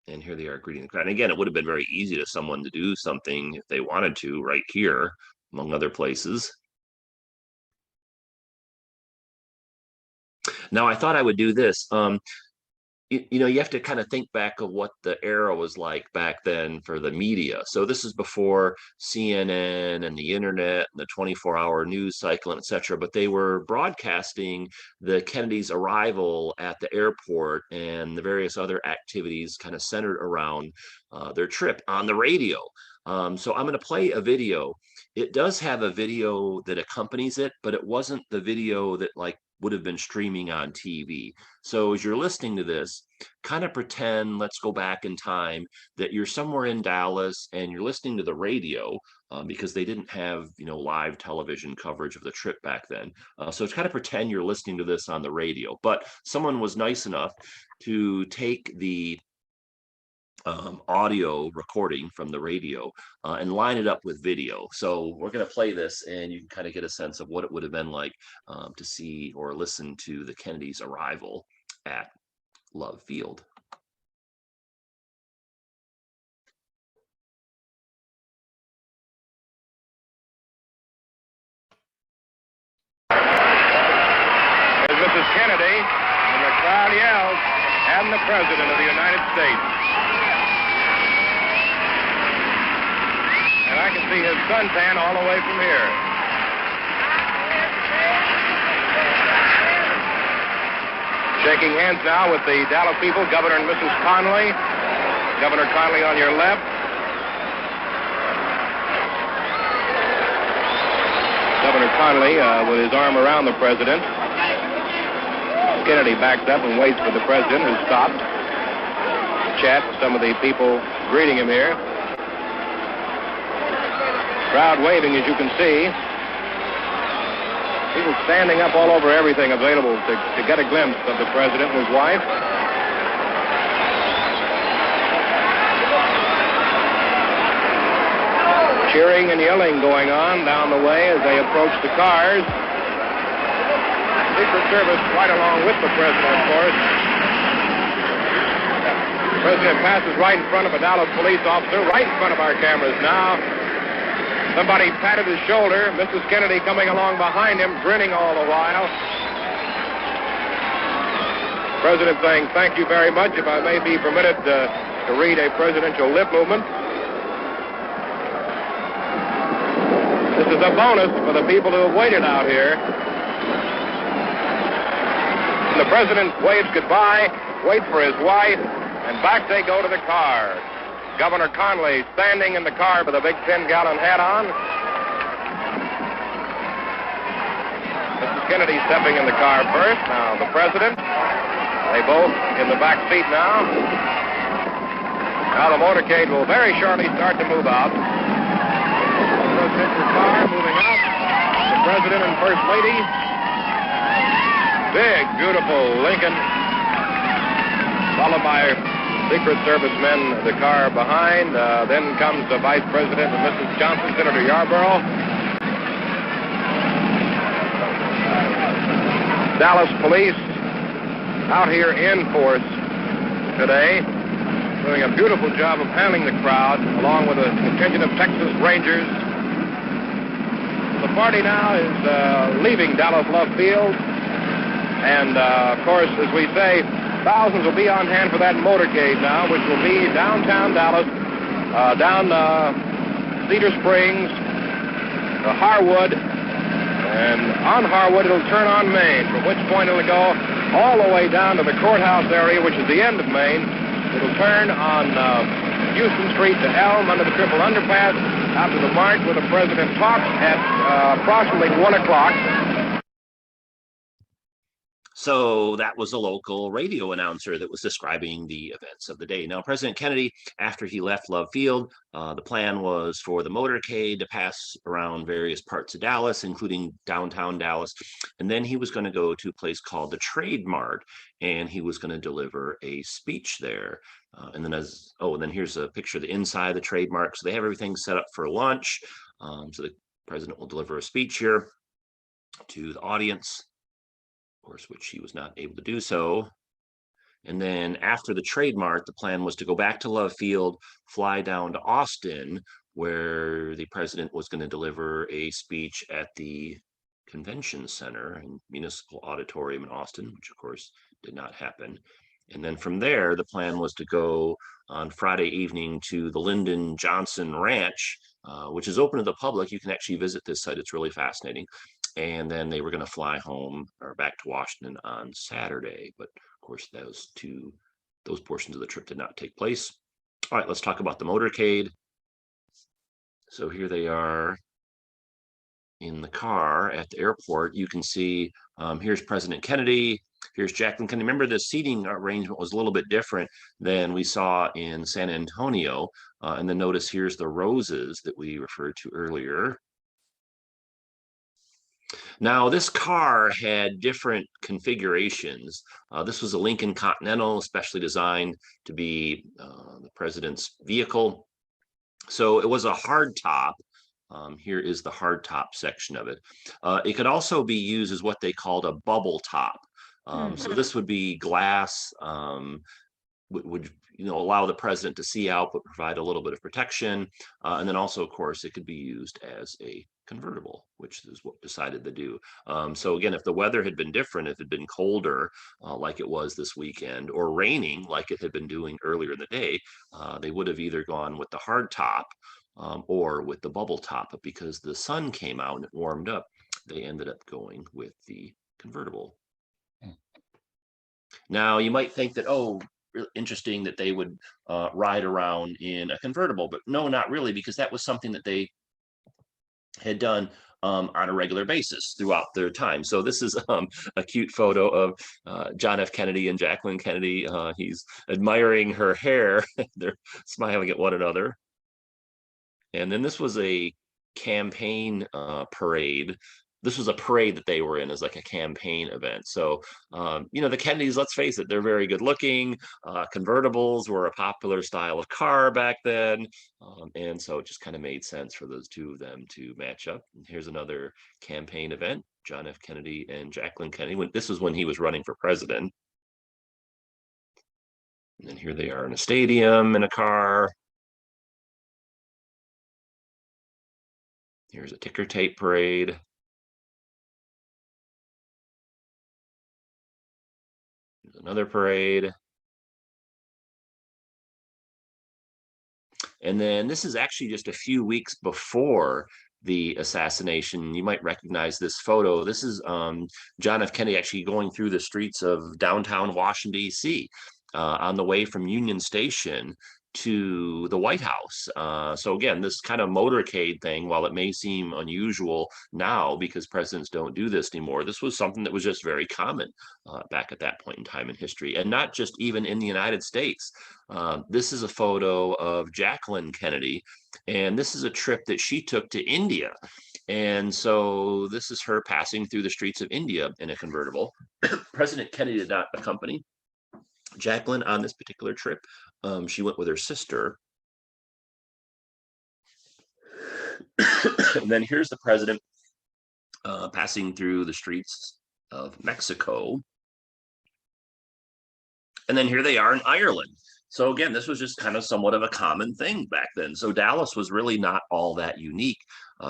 And here they are greeting the crowd. And again, it would have been very easy to someone to do something if they wanted to right here, among other places. Now, I thought I would do this. You know, you have to kind of think back of what the era was like back then for the media. So this is before CNN and the internet and the 24-hour news cycle and et cetera, but they were broadcasting the Kennedy's arrival at the airport and the various other activities kind of centered around their trip on the radio. So I'm going to play a video. It does have a video that accompanies it, but it wasn't the video that like would have been streaming on TV. So as you're listening to this, kind of pretend, let's go back in time, that you're somewhere in Dallas and you're listening to the radio because they didn't have, you know, live television coverage of the trip back then. So it's kind of pretend you're listening to this on the radio, but someone was nice enough to take the audio recording from the radio and line it up with video. So we're going to play this and you can kind of get a sense of what it would have been like to see or listen to the Kennedys' arrival at Love Field. There's Mrs. Kennedy, and the crowd yells, "And the President of the United States." And I can see his suntan all the way from here. Shaking hands now with the Dallas people, Governor and Mrs. Conley. Governor Conley on your left. Governor Conley with his arm around the President. Kennedy backs up and waits for the President, who stopped to chat with some of the people greeting him here. Crowd waving, as you can see. People standing up all over everything available to get a glimpse of the President and his wife. Cheering and yelling going on down the way as they approach the cars. Secret Service right along with the President, of course. The President passes right in front of a Dallas police officer, right in front of our cameras now. Somebody patted his shoulder. Mrs. Kennedy coming along behind him, grinning all the while. President saying, "Thank you very much. If I may be permitted to read a presidential lip movement." This is a bonus for the people who have waited out here. And the President waves goodbye, waits for his wife, and back they go to the car. Governor Conley standing in the car with a big 10-gallon hat on. Mrs. Kennedy stepping in the car first. Now the President. They both in the back seat now. Now the motorcade will very shortly start to move out. The presidential car moving out. The President and First Lady. Big, beautiful Lincoln, followed by Secret Service men, the car behind. Then comes the Vice President and Mrs. Johnson, Senator Yarborough. Dallas police out here in force today, doing a beautiful job of handling the crowd, along with a contingent of Texas Rangers. The party now is leaving Dallas Love Field, and of course, as we say, thousands will be on hand for that motorcade now, which will be downtown Dallas, down Cedar Springs, Harwood, and on Harwood it'll turn on Main, from which point it'll go all the way down to the courthouse area, which is the end of Main. It'll turn on Houston Street to Elm under the triple underpass, after the march where the president talks at approximately 1 o'clock. So that was a local radio announcer that was describing the events of the day. Now, President Kennedy, after he left Love Field, the plan was for the motorcade to pass around various parts of Dallas, including downtown Dallas. And then he was going to go to a place called the Trade Mart, and he was going to deliver a speech there. And then here's a picture of the inside of the Trade Mart. So they have everything set up for lunch. So the president will deliver a speech here to the audience, of course, which he was not able to do so. And then after the Trade Mart, the plan was to go back to Love Field, fly down to Austin, where the president was going to deliver a speech at the Convention Center and Municipal Auditorium in Austin, which of course did not happen. And then from there, the plan was to go on Friday evening to the Lyndon Johnson Ranch, which is open to the public. You can actually visit this site. It's really fascinating. And then they were going to fly home or back to Washington on Saturday. But of course, those portions of the trip did not take place. All right, let's talk about the motorcade. So here they are in the car at the airport. You can see here's President Kennedy. Here's Jacqueline Kennedy. Remember, the seating arrangement was a little bit different than we saw in San Antonio. And then notice here's the roses that we referred to earlier. Now, this car had different configurations. This was a Lincoln Continental, specially designed to be the president's vehicle. So it was a hardtop. Here is the hardtop section of it. It could also be used as what they called a bubble top. So this would be glass, would allow the president to see out, but provide a little bit of protection. And then also, of course, it could be used as a convertible, which is what decided to do. So again, if the weather had been different, if it had been colder like it was this weekend, or raining like it had been doing earlier in the day, they would have either gone with the hard top or with the bubble top. But because the sun came out and it warmed up, they ended up going with the convertible. Now, you might think that, oh, interesting that they would ride around in a convertible, but no, not really, because that was something that they had done on a regular basis throughout their time. So this is a cute photo of John F. Kennedy and Jacqueline Kennedy. He's admiring her hair. They're smiling at one another. And then this was a campaign parade. This was a parade that they were in as like a campaign event. So, the Kennedys, let's face it, they're very good looking. Convertibles were a popular style of car back then. And so it just kind of made sense for those two of them to match up. And here's another campaign event, John F. Kennedy and Jacqueline Kennedy. This was when he was running for president. And then here they are in a stadium in a car. Here's a ticker tape parade. Another parade. And then this is actually just a few weeks before the assassination. You might recognize this photo. This is John F. Kennedy actually going through the streets of downtown Washington, D.C. On the way from Union Station to the White House. So again, this kind of motorcade thing, while it may seem unusual now because presidents don't do this anymore, this was something that was just very common back at that point in time in history, and not just even in the United States. This is a photo of Jacqueline Kennedy, and this is a trip that she took to India. And so this is her passing through the streets of India in a convertible. President Kennedy did not accompany Jacqueline on this particular trip. She went with her sister. And then here's the president passing through the streets of Mexico. And then here they are in Ireland. So again, this was just kind of somewhat of a common thing back then. So Dallas was really not all that unique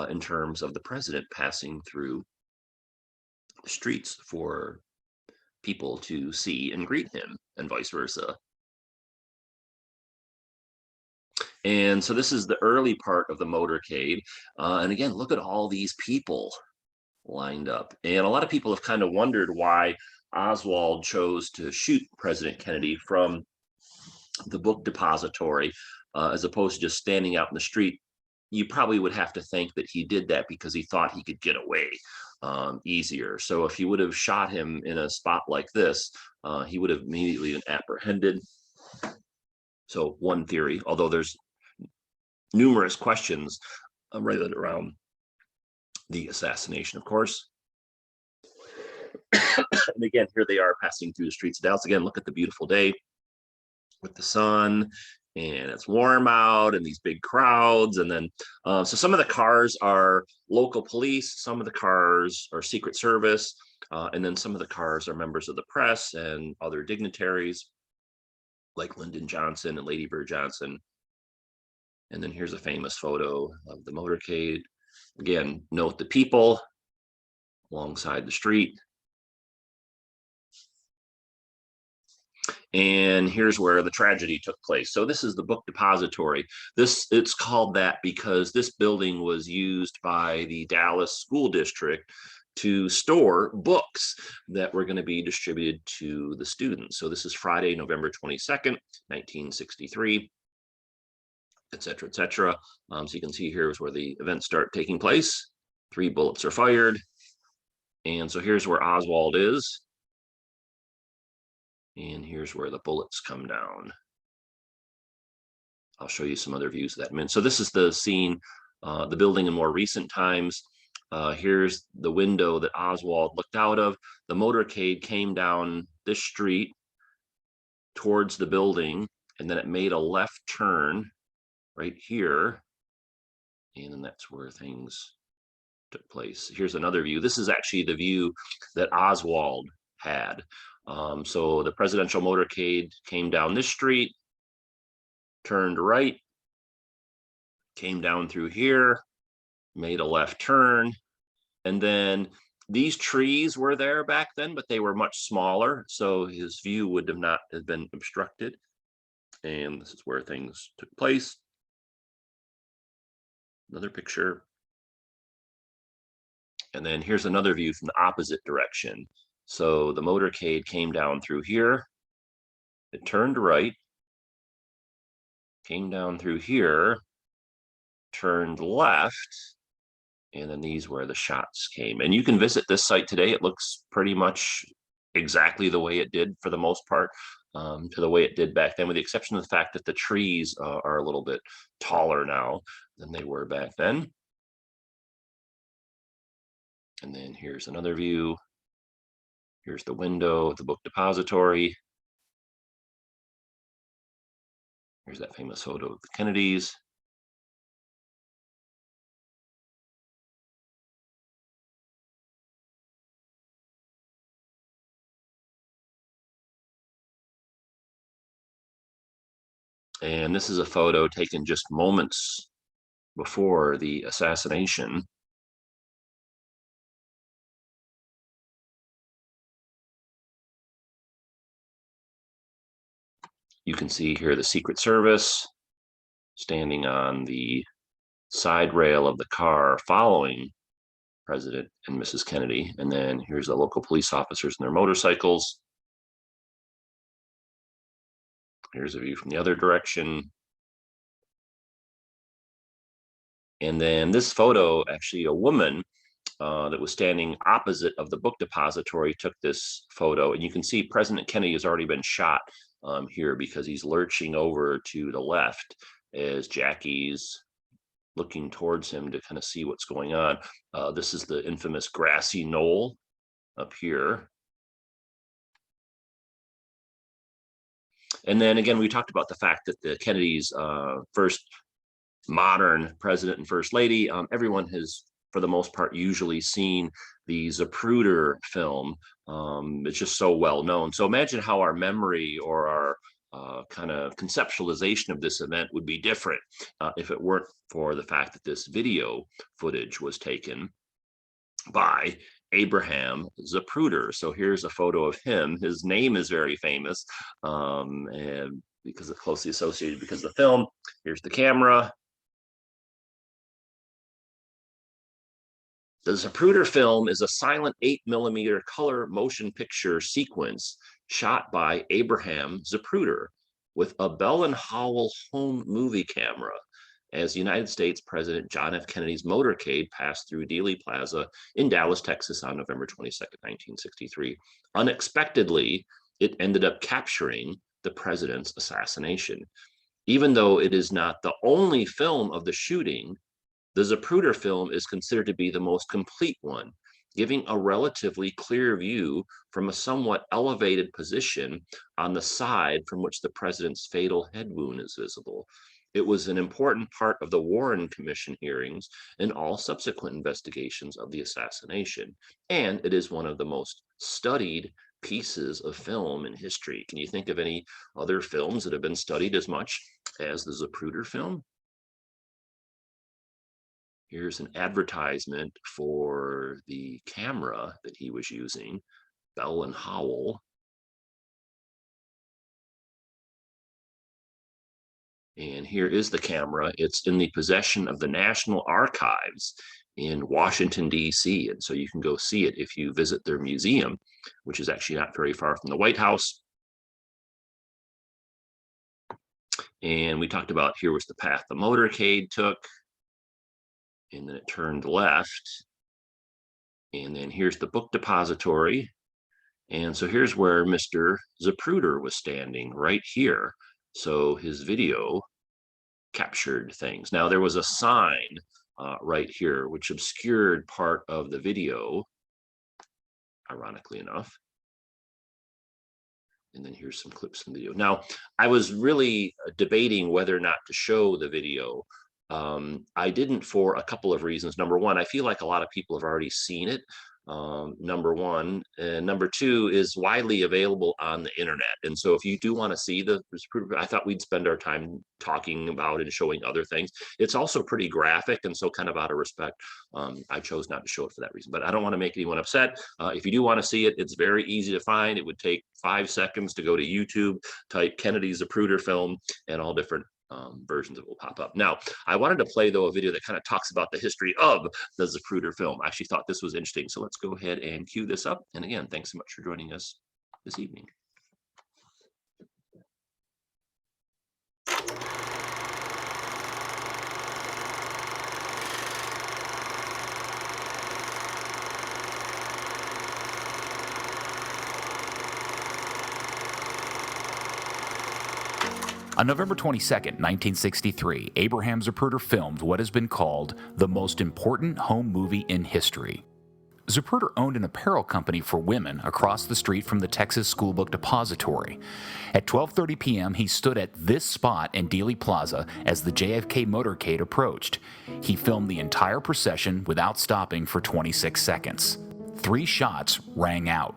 in terms of the president passing through the streets for people to see and greet him, and vice versa. And so this is the early part of the motorcade. And again, look at all these people lined up. And a lot of people have kind of wondered why Oswald chose to shoot President Kennedy from the book depository as opposed to just standing out in the street. You probably would have to think that he did that because he thought he could get away easier. So if you would have shot him in a spot like this, he would have immediately been apprehended. So one theory, although there's numerous questions right around the assassination, of course. And again, here they are passing through the streets of Dallas. Again, look at the beautiful day with the sun, and it's warm out and these big crowds. And then so some of the cars are local police, some of the cars are Secret Service, and then some of the cars are members of the press and other dignitaries like Lyndon Johnson and Lady Bird Johnson. And then here's a famous photo of the motorcade. Again, note the people alongside the street. And here's where the tragedy took place. So this is the book depository. It's called that because this building was used by the Dallas School District to store books that were going to be distributed to the students. So this is Friday, November 22nd, 1963, et cetera, et cetera. So you can see here is where the events start taking place. 3 bullets are fired. And so here's where Oswald is. And here's where the bullets come down. I'll show you some other views of that in a minute. So this is the scene, the building in more recent times. Here's the window that Oswald looked out of. The motorcade came down this street towards the building, and then it made a left turn right here. And then that's where things took place. Here's another view. This is actually the view that Oswald had. So the presidential motorcade came down this street, turned right, came down through here, made a left turn, and then these trees were there back then, but they were much smaller, so his view would have not have been obstructed. And this is where things took place. Another picture. And then here's another view from the opposite direction. So the motorcade came down through here, it turned right, came down through here, turned left, and then these where the shots came. And you can visit this site today. It looks pretty much exactly the way it did for the most part, to the way it did back then, with the exception of the fact that the trees are a little bit taller now than they were back then. And then here's another view. Here's the window of the book depository. Here's that famous photo of the Kennedys. And this is a photo taken just moments before the assassination. You can see here the Secret Service standing on the side rail of the car following President and Mrs. Kennedy. And then here's the local police officers and their motorcycles. Here's a view from the other direction. And then this photo, actually a woman that was standing opposite of the book depository took this photo. And you can see President Kennedy has already been shot here because he's lurching over to the left as Jackie's looking towards him to kind of see what's going on. This is the infamous grassy knoll up here. And then again, we talked about the fact that the Kennedys' first modern president and first lady, everyone has, for the most part, usually seen the Zapruder film. It's just so well known. So imagine how our memory or our kind of conceptualization of this event would be different if it weren't for the fact that this video footage was taken by Abraham Zapruder. So here's a photo of him. His name is very famous, and because it's closely associated because of the film. Here's the camera. The Zapruder film is a silent 8mm color motion picture sequence shot by Abraham Zapruder with a Bell & Howell home movie camera as United States President John F. Kennedy's motorcade passed through Dealey Plaza in Dallas, Texas on November 22nd, 1963. Unexpectedly, it ended up capturing the president's assassination. Even though it is not the only film of the shooting, the Zapruder film is considered to be the most complete one, giving a relatively clear view from a somewhat elevated position on the side from which the president's fatal head wound is visible. It was an important part of the Warren Commission hearings and all subsequent investigations of the assassination, and it is one of the most studied pieces of film in history. Can you think of any other films that have been studied as much as the Zapruder film? Here's an advertisement for the camera that he was using, Bell & Howell. And here is the camera. It's in the possession of the National Archives in Washington, D.C. And so you can go see it if you visit their museum, which is actually not very far from the White House. And we talked about here was the path the motorcade took. And then it turned left. And then here's the book depository. And so here's where Mr. Zapruder was standing, right here. So his video captured things. Now there was a sign right here, which obscured part of the video, ironically enough. And then here's some clips from the video. Now, I was really debating whether or not to show the video. I didn't for a couple of reasons. Number one, I feel like a lot of people have already seen it. Number one, and number two is widely available on the internet. And so if you do want to see the, I thought we'd spend our time talking about and showing other things. It's also pretty graphic. And so kind of out of respect, I chose not to show it for that reason, but I don't want to make anyone upset. If you do want to see it, it's very easy to find. It would take 5 seconds to go to YouTube, type Kennedy Zapruder film, and all different versions that will pop up. Now, I wanted to play, though, a video that kind of talks about the history of the Zapruder film. I actually thought this was interesting. So let's go ahead and cue this up. And again, thanks so much for joining us this evening. On November 22, 1963, Abraham Zapruder filmed what has been called the most important home movie in history. Zapruder owned an apparel company for women across the street from the Texas School Book Depository. At 12:30 p.m., he stood at this spot in Dealey Plaza as the JFK motorcade approached. He filmed the entire procession without stopping for 26 seconds. 3 shots rang out.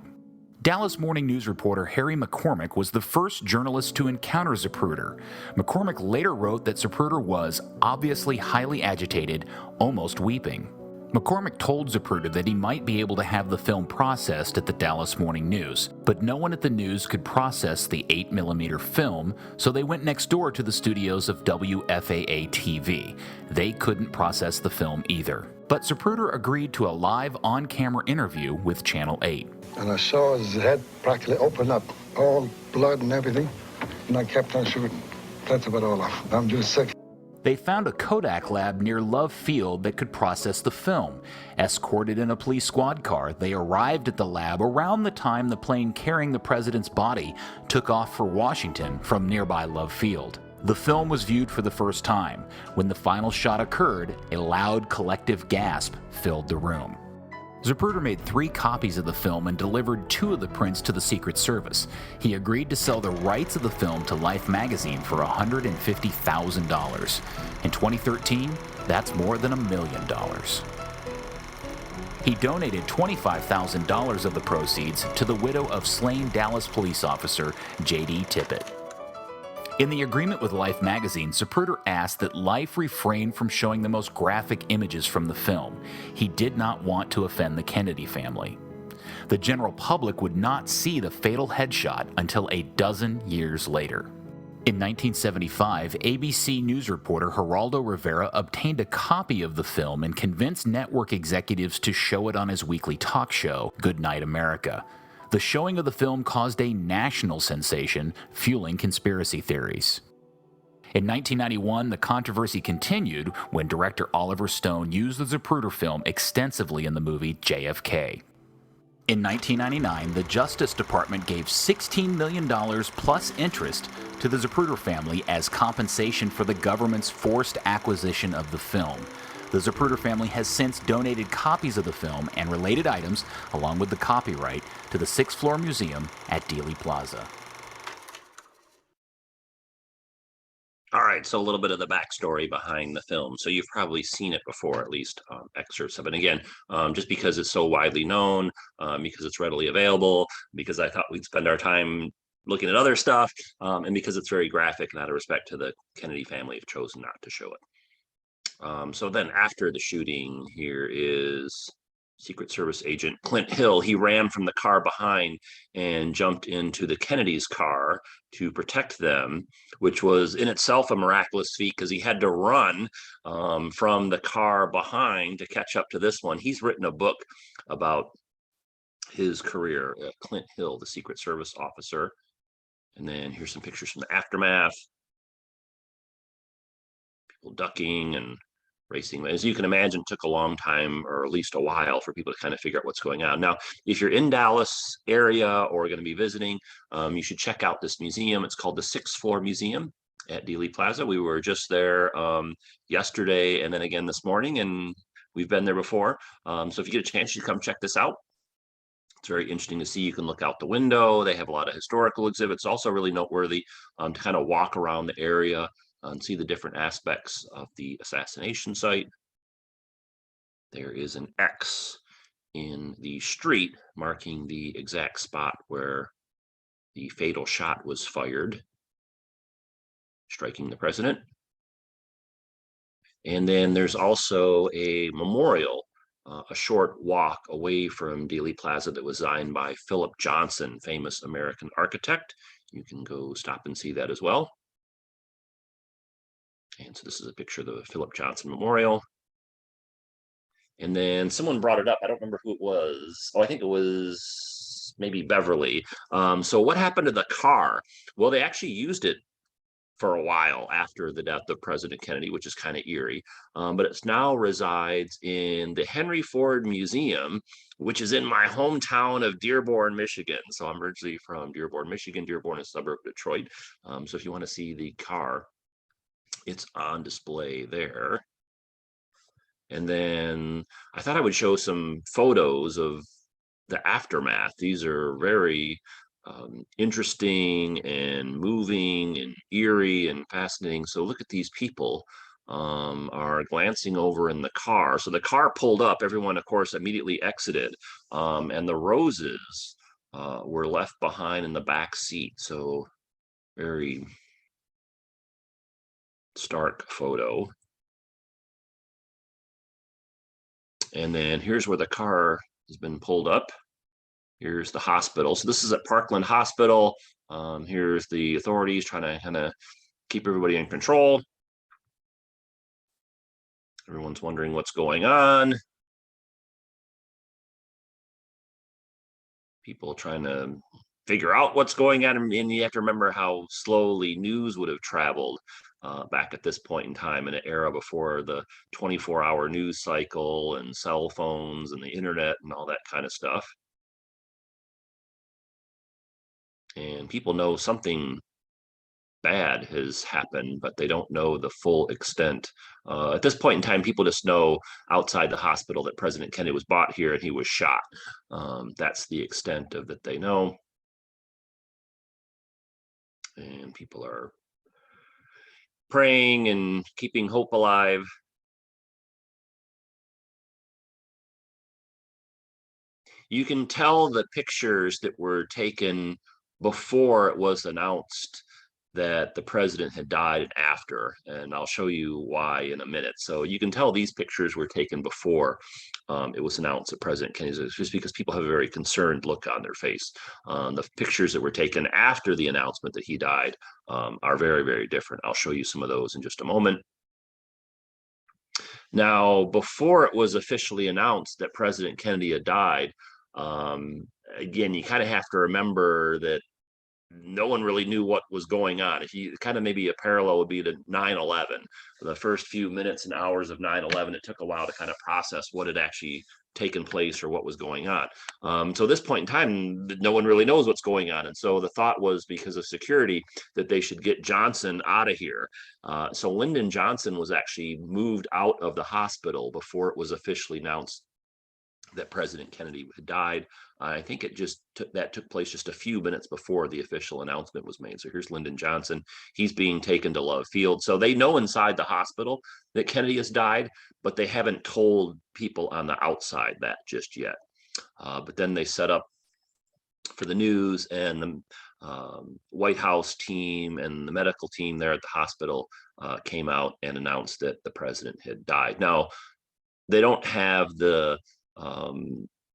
Dallas Morning News reporter Harry McCormick was the first journalist to encounter Zapruder. McCormick later wrote that Zapruder was obviously highly agitated, almost weeping. McCormick told Zapruder that he might be able to have the film processed at the Dallas Morning News, but no one at the news could process the 8mm film, so they went next door to the studios of WFAA-TV. They couldn't process the film either. But Zapruder agreed to a live on-camera interview with Channel 8. And I saw his head practically open up, all blood and everything, and I kept on shooting. That's about all. I'm just sick. They found a Kodak lab near Love Field that could process the film. Escorted in a police squad car, they arrived at the lab around the time the plane carrying the president's body took off for Washington from nearby Love Field. The film was viewed for the first time. When the final shot occurred, a loud collective gasp filled the room. Zapruder made 3 copies of the film and delivered 2 of the prints to the Secret Service. He agreed to sell the rights of the film to Life magazine for $150,000. In 2013, that's more than $1 million. He donated $25,000 of the proceeds to the widow of slain Dallas police officer J.D. Tippit. In the agreement with Life magazine, Zapruder asked that Life refrain from showing the most graphic images from the film. He did not want to offend the Kennedy family. The general public would not see the fatal headshot until a dozen years later. In 1975, ABC News reporter Geraldo Rivera obtained a copy of the film and convinced network executives to show it on his weekly talk show, Good Night America. The showing of the film caused a national sensation, fueling conspiracy theories. In 1991, the controversy continued when director Oliver Stone used the Zapruder film extensively in the movie JFK. In 1999, the Justice Department gave $16 million plus interest to the Zapruder family as compensation for the government's forced acquisition of the film. The Zapruder family has since donated copies of the film and related items, along with the copyright, to the 6th Floor Museum at Dealey Plaza. All right, so a little bit of the backstory behind the film. So you've probably seen it before, at least excerpts of it. And again, just because it's so widely known, because it's readily available, because I thought we'd spend our time looking at other stuff, and because it's very graphic, and out of respect to the Kennedy family, have chosen not to show it. So then after the shooting, here is Secret Service agent Clint Hill. He ran from the car behind and jumped into the Kennedy's car to protect them, which was in itself a miraculous feat because he had to run from the car behind to catch up to this one. He's written a book about his career, Clint Hill, the Secret Service officer. And then here's some pictures from the aftermath. People ducking and racing. As you can imagine, it took a long time, or at least a while, for people to kind of figure out what's going on. Now, if you're in Dallas area or going to be visiting, you should check out this museum. It's called the 6th Floor Museum at Dealey Plaza. We were just there yesterday and then again this morning, and we've been there before. So if you get a chance, you come check this out. It's very interesting to see. You can look out the window. They have a lot of historical exhibits. Also really noteworthy to kind of walk around the area and see the different aspects of the assassination site. There is an X in the street marking the exact spot where the fatal shot was fired, striking the president. And then there's also a memorial, a short walk away from Dealey Plaza, that was designed by Philip Johnson, famous American architect. You can go stop and see that as well. And so this is a picture of the Philip Johnson Memorial. And then someone brought it up. I don't remember who it was. Oh, I think it was maybe Beverly. So what happened to the car? Well, they actually used it for a while after the death of President Kennedy, which is kind of eerie. But it now resides in the Henry Ford Museum, which is in my hometown of Dearborn, Michigan. So I'm originally from Dearborn, Michigan. Dearborn is a suburb of Detroit. So if you want to see the car, it's on display there. And then I thought I would show some photos of the aftermath. These are very interesting and moving and eerie and fascinating. So look at these people are glancing over in the car. So the car pulled up. Everyone, of course, immediately exited. And the roses were left behind in the back seat. So very stark photo. And then here's where the car has been pulled up. Here's the hospital. So this is at Parkland Hospital. Here's the authorities trying to kind of keep everybody in control. Everyone's wondering what's going on. People trying to figure out what's going on. And you have to remember how slowly news would have traveled back at this point in time, in an era before the 24-hour news cycle and cell phones and the internet and all that kind of stuff. And people know something bad has happened, but they don't know the full extent. At this point in time, people just know outside the hospital that President Kennedy was brought here and he was shot. That's the extent of that they know. And people are praying and keeping hope alive. You can tell the pictures that were taken before it was announced that the president had died and after, and I'll show you why in a minute. So you can tell these pictures were taken before it was announced that President Kennedy was, just because people have a very concerned look on their face. The pictures that were taken after the announcement that he died are very, very different. I'll show you some of those in just a moment. Now, before it was officially announced that President Kennedy had died, again, you kind of have to remember that no one really knew what was going on. If you kind of, maybe a parallel would be to 9/11. The first few minutes and hours of 9/11, it took a while to kind of process what had actually taken place or what was going on. So at this point in time, no one really knows what's going on. And so the thought was, because of security, that they should get Johnson out of here. So Lyndon Johnson was actually moved out of the hospital before it was officially announced that President Kennedy had died. I think it just took place just a few minutes before the official announcement was made. So here's Lyndon Johnson. He's being taken to Love Field. So they know inside the hospital that Kennedy has died, but they haven't told people on the outside that just yet. But then they set up for the news, and the White House team and the medical team there at the hospital came out and announced that the president had died. Now, they don't have the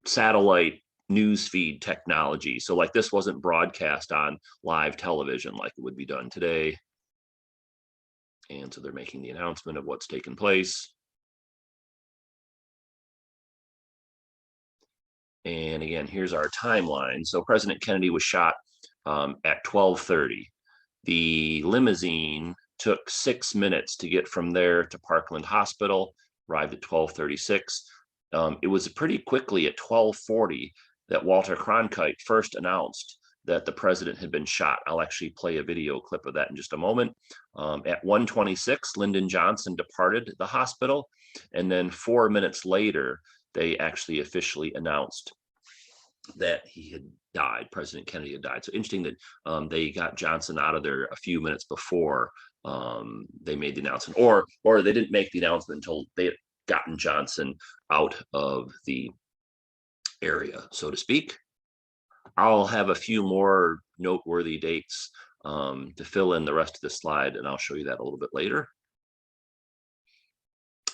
satellite news feed technology. So like, this wasn't broadcast on live television like it would be done today. And so they're making the announcement of what's taken place. And again, here's our timeline. So President Kennedy was shot at 12:30. The limousine took 6 minutes to get from there to Parkland Hospital, arrived at 12:36. It was pretty quickly at 12:40 that Walter Cronkite first announced that the president had been shot. I'll actually play a video clip of that in just a moment. At 1:26, Lyndon Johnson departed the hospital. And then 4 minutes later, they actually officially announced that he had died. President Kennedy had died. So interesting that they got Johnson out of there a few minutes before they made the announcement, or they didn't make the announcement until they had gotten Johnson out of the area, so to speak. I'll have a few more noteworthy dates to fill in the rest of the slide, and I'll show you that a little bit later.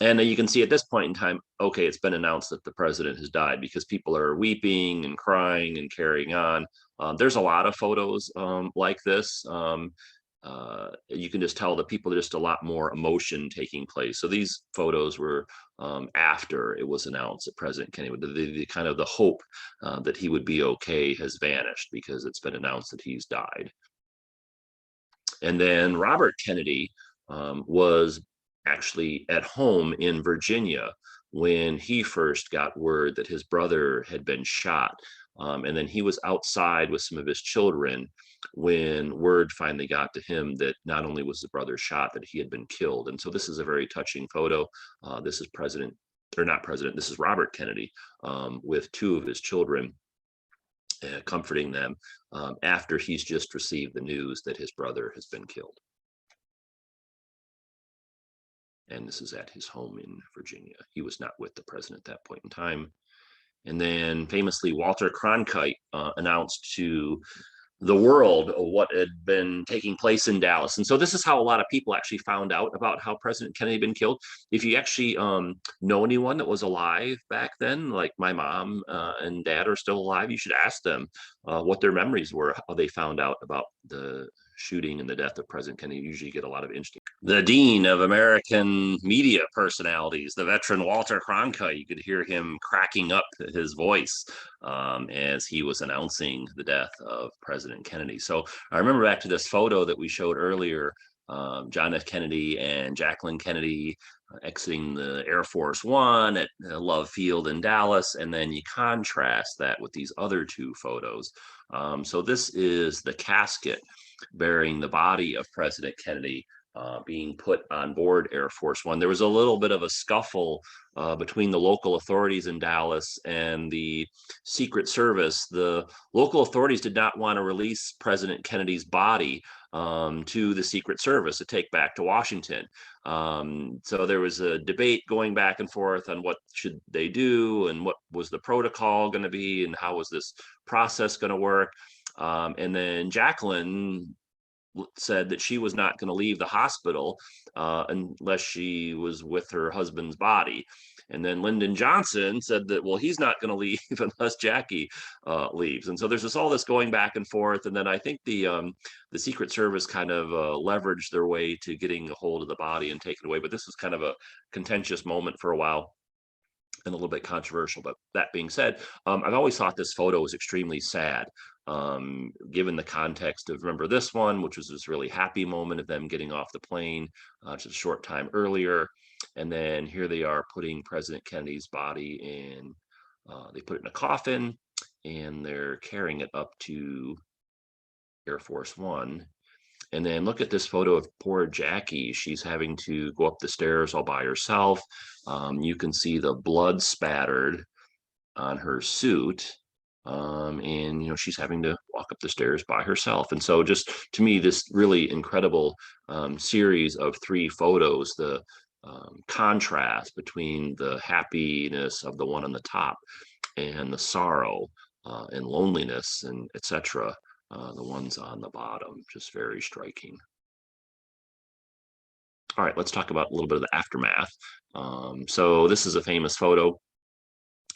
And you can see at this point in time, okay, it's been announced that the president has died, because people are weeping and crying and carrying on. There's a lot of photos like this. You can just tell the people, there's just a lot more emotion taking place. So these photos were after it was announced that President Kennedy, the kind of the hope that he would be okay has vanished, because it's been announced that he's died. And then Robert Kennedy was actually at home in Virginia when he first got word that his brother had been shot. And then he was outside with some of his children when word finally got to him that not only was the brother shot, that he had been killed. And so this is a very touching photo. This is this is Robert Kennedy with two of his children, comforting them after he's just received the news that his brother has been killed. And this is at his home in Virginia. He was not with the president at that point in time. And then famously, Walter Cronkite announced to the world what had been taking place in Dallas. And so this is how a lot of people actually found out about how President Kennedy had been killed. If you actually know anyone that was alive back then, like my mom and dad are still alive, you should ask them what their memories were, how they found out about the shooting and the death of President Kennedy. You usually get a lot of interesting. The dean of American media personalities, the veteran Walter Cronkite, you could hear him cracking up his voice as he was announcing the death of President Kennedy. So I remember back to this photo that we showed earlier John F. Kennedy and Jacqueline Kennedy exiting the Air Force One at Love Field in Dallas, and then you contrast that with these other two photos. So this is the casket bearing the body of President Kennedy being put on board Air Force One. There was a little bit of a scuffle between the local authorities in Dallas and the Secret Service. The local authorities did not want to release President Kennedy's body to the Secret Service to take back to Washington. So there was a debate going back and forth on what should they do and what was the protocol going to be and how was this process going to work. And then Jacqueline said that she was not going to leave the hospital unless she was with her husband's body. And then Lyndon Johnson said that, well, he's not going to leave unless Jackie leaves. And so there's all this going back and forth. And then I think the Secret Service kind of leveraged their way to getting a hold of the body and taking it away. But this was kind of a contentious moment for a while and a little bit controversial. But that being said, I've always thought this photo was extremely sad, given the context of, remember this one, which was this really happy moment of them getting off the plane just a short time earlier. And then here they are putting President Kennedy's body in, they put it in a coffin and they're carrying it up to Air Force One. And then look at this photo of poor Jackie. She's having to go up the stairs all by herself. You can see the blood spattered on her suit. And, you know, she's having to walk up the stairs by herself. And so just to me, this really incredible series of three photos, the contrast between the happiness of the one on the top and the sorrow and loneliness and etc. The ones on the bottom, just very striking. All right, let's talk about a little bit of the aftermath. So this is a famous photo.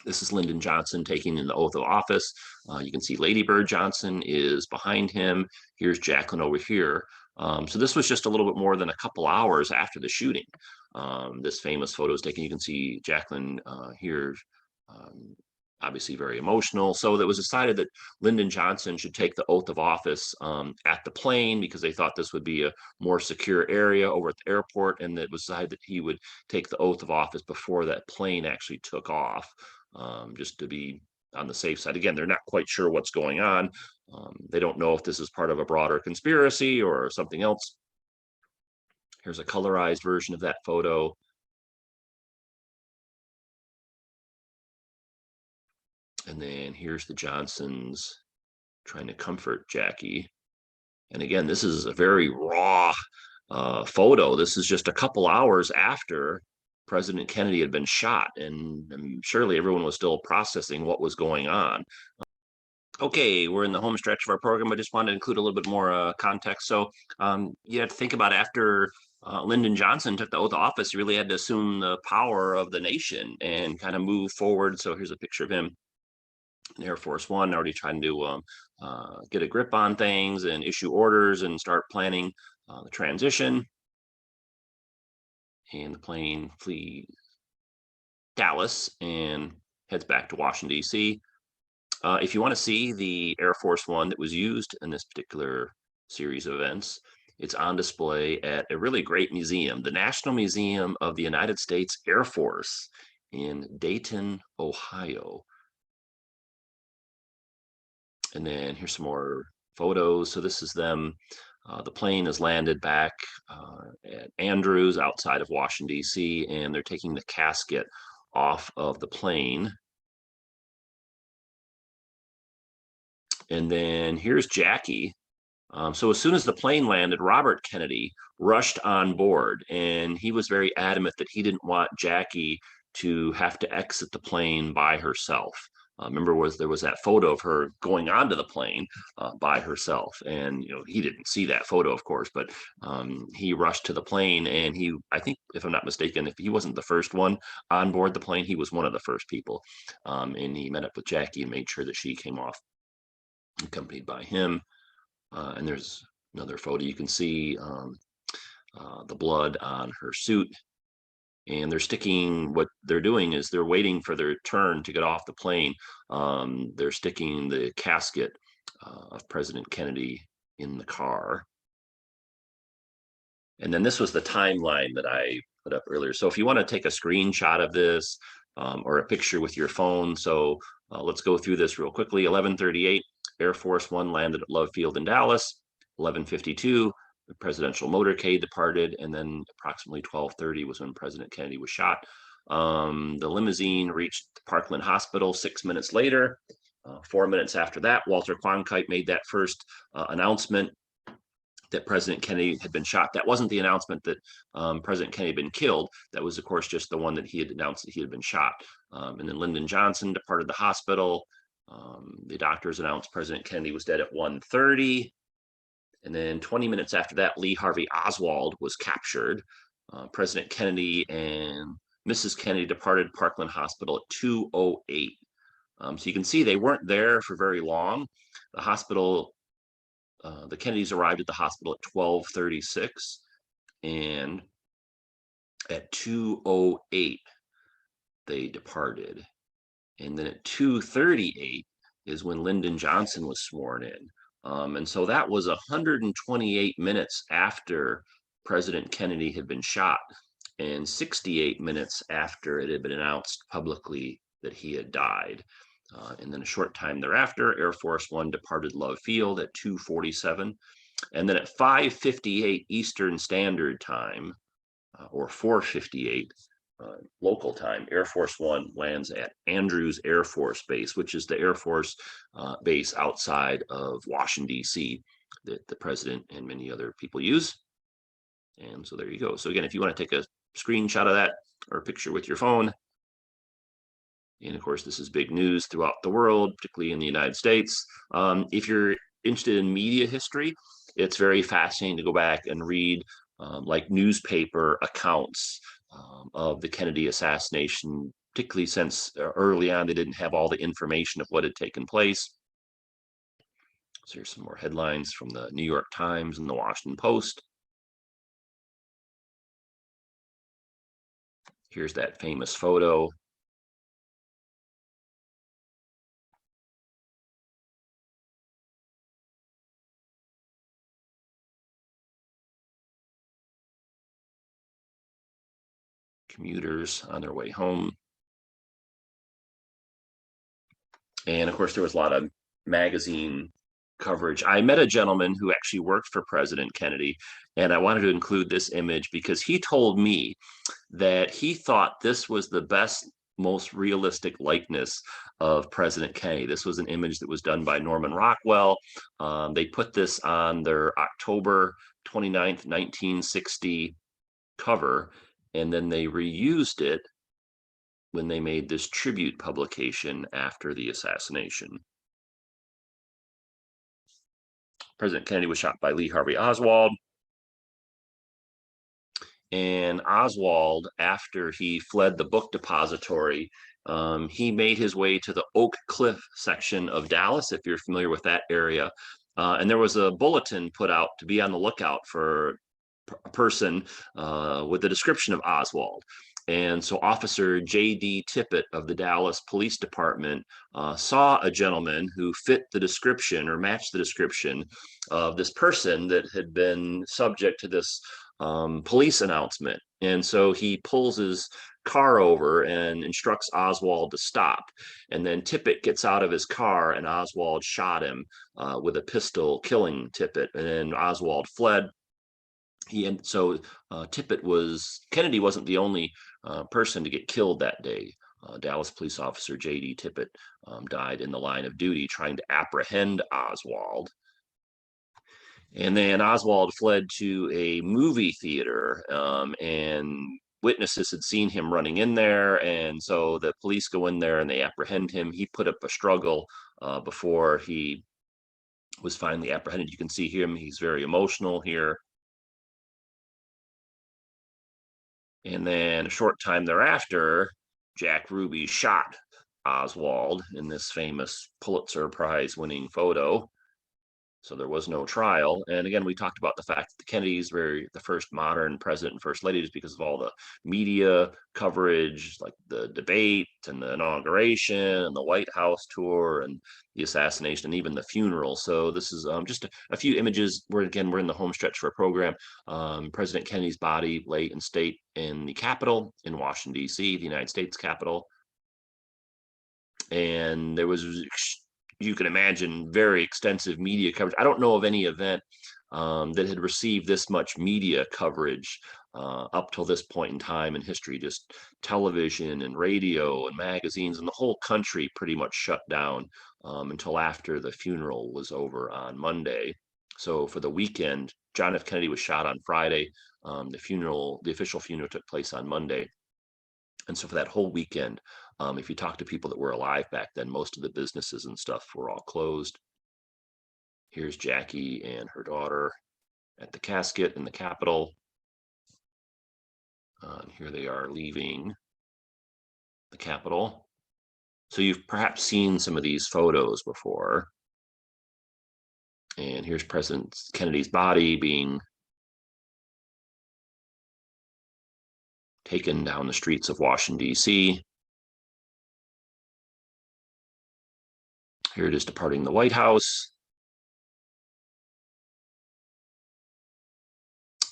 This is Lyndon Johnson taking the oath of office. You can see Lady Bird Johnson is behind him. Here's Jacqueline over here. So this was just a little bit more than a couple hours after the shooting. This famous photo is taken. You can see Jacqueline here, obviously very emotional. So it was decided that Lyndon Johnson should take the oath of office at the plane because they thought this would be a more secure area over at the airport, and it was decided that he would take the oath of office before that plane actually took off, just to be on the safe side. Again, they're not quite sure what's going on. They don't know if this is part of a broader conspiracy or something else. Here's a colorized version of that photo. And then here's the Johnsons trying to comfort Jackie. And again, this is a very raw photo. This is just a couple hours after President Kennedy had been shot, and surely everyone was still processing what was going on. Okay, we're in the home stretch of our program. I just wanted to include a little bit more context. So you have to think about after Lyndon Johnson took the oath of office, he really had to assume the power of the nation and kind of move forward. So here's a picture of him in Air Force One, already trying to get a grip on things and issue orders and start planning the transition. And the plane flees Dallas and heads back to Washington, D.C. If you want to see the Air Force One that was used in this particular series of events, it's on display at a really great museum, the National Museum of the United States Air Force in Dayton, Ohio. And then here's some more photos. So this is them. The plane has landed back at Andrews outside of Washington, D.C., and they're taking the casket off of the plane. And then here's Jackie. So as soon as the plane landed, Robert Kennedy rushed on board, and he was very adamant that he didn't want Jackie to have to exit the plane by herself. Remember, there was that photo of her going onto the plane by herself, and he didn't see that photo, of course, but he rushed to the plane, and I think, if I'm not mistaken, if he wasn't the first one on board the plane, he was one of the first people, and he met up with Jackie and made sure that she came off accompanied by him. And there's another photo. You can see the blood on her suit. And what they're doing is they're waiting for their turn to get off the plane. They're sticking the casket of President Kennedy in the car. And then this was the timeline that I put up earlier. So if you want to take a screenshot of this or a picture with your phone, so let's go through this real quickly. 11:38, Air Force One landed at Love Field in Dallas. 11:52, the presidential motorcade departed, and then approximately 12:30 was when President Kennedy was shot. The limousine reached Parkland Hospital 6 minutes later. 4 minutes after that, Walter Cronkite made that first announcement that President Kennedy had been shot. That wasn't the announcement that President Kennedy had been killed. That was, of course, just the one that he had announced that he had been shot. And then Lyndon Johnson departed the hospital. The doctors announced President Kennedy was dead at 1:30. And then 20 minutes after that, Lee Harvey Oswald was captured. President Kennedy and Mrs. Kennedy departed Parkland Hospital at 2:08. So you can see they weren't there for very long. The hospital, the Kennedys arrived at the hospital at 12:36, and at 2:08 they departed. And then at 2:38 is when Lyndon Johnson was sworn in. And so that was 128 minutes after President Kennedy had been shot and 68 minutes after it had been announced publicly that he had died. And then a short time thereafter, Air Force One departed Love Field at 2:47. And then at 5:58 Eastern Standard Time, or 4:58 local time, Air Force One lands at Andrews Air Force Base, which is the Air Force base outside of Washington, D.C., that the president and many other people use. And so there you go. So again, if you want to take a screenshot of that or a picture with your phone, and of course, this is big news throughout the world, particularly in the United States. If you're interested in media history, it's very fascinating to go back and read like newspaper accounts of the Kennedy assassination, particularly since early on they didn't have all the information of what had taken place. So here's some more headlines from the New York Times and the Washington Post. Here's that famous photo. Commuters on their way home. And of course, there was a lot of magazine coverage. I met a gentleman who actually worked for President Kennedy, and I wanted to include this image because he told me that he thought this was the best, most realistic likeness of President Kennedy. This was an image that was done by Norman Rockwell. They put this on their October 29th, 1960 cover, and then they reused it when they made this tribute publication after the assassination. President Kennedy was shot by Lee Harvey Oswald. And Oswald, after he fled the book depository, he made his way to the Oak Cliff section of Dallas, if you're familiar with that area. And there was a bulletin put out to be on the lookout for a person with a description of Oswald. And so Officer J.D. Tippett of the Dallas Police Department saw a gentleman who fit the description or matched the description of this person that had been subject to this police announcement. And so he pulls his car over and instructs Oswald to stop. And then Tippett gets out of his car and Oswald shot him with a pistol, killing Tippett. And then Oswald fled. Kennedy wasn't the only person to get killed that day. Dallas police officer J.D. Tippett died in the line of duty trying to apprehend Oswald. And then Oswald fled to a movie theater, and witnesses had seen him running in there. And so the police go in there and they apprehend him. He put up a struggle before he was finally apprehended. You can see him. He's very emotional here. And then a short time thereafter, Jack Ruby shot Oswald in this famous Pulitzer Prize winning photo. So there was no trial. And again, we talked about the fact that the Kennedys were the first modern president and first lady just because of all the media coverage, like the debate and the inauguration and the White House tour and the assassination and even the funeral. So this is just a few images where, again, we're in the home stretch for a program. President Kennedy's body lay in state in the Capitol in Washington, D.C., the United States Capitol. And there was, you can imagine, very extensive media coverage. I don't know of any event that had received this much media coverage up till this point in time in history. Just television and radio and magazines, and the whole country pretty much shut down until after the funeral was over on Monday. So for the weekend, John F. Kennedy was shot on Friday. The official funeral took place on Monday. And so for that whole weekend, if you talk to people that were alive back then, most of the businesses and stuff were all closed. Here's Jackie and her daughter at the casket in the Capitol. And here they are leaving the Capitol. So you've perhaps seen some of these photos before. And here's President Kennedy's body being taken down the streets of Washington, D.C. Here it is departing the White House.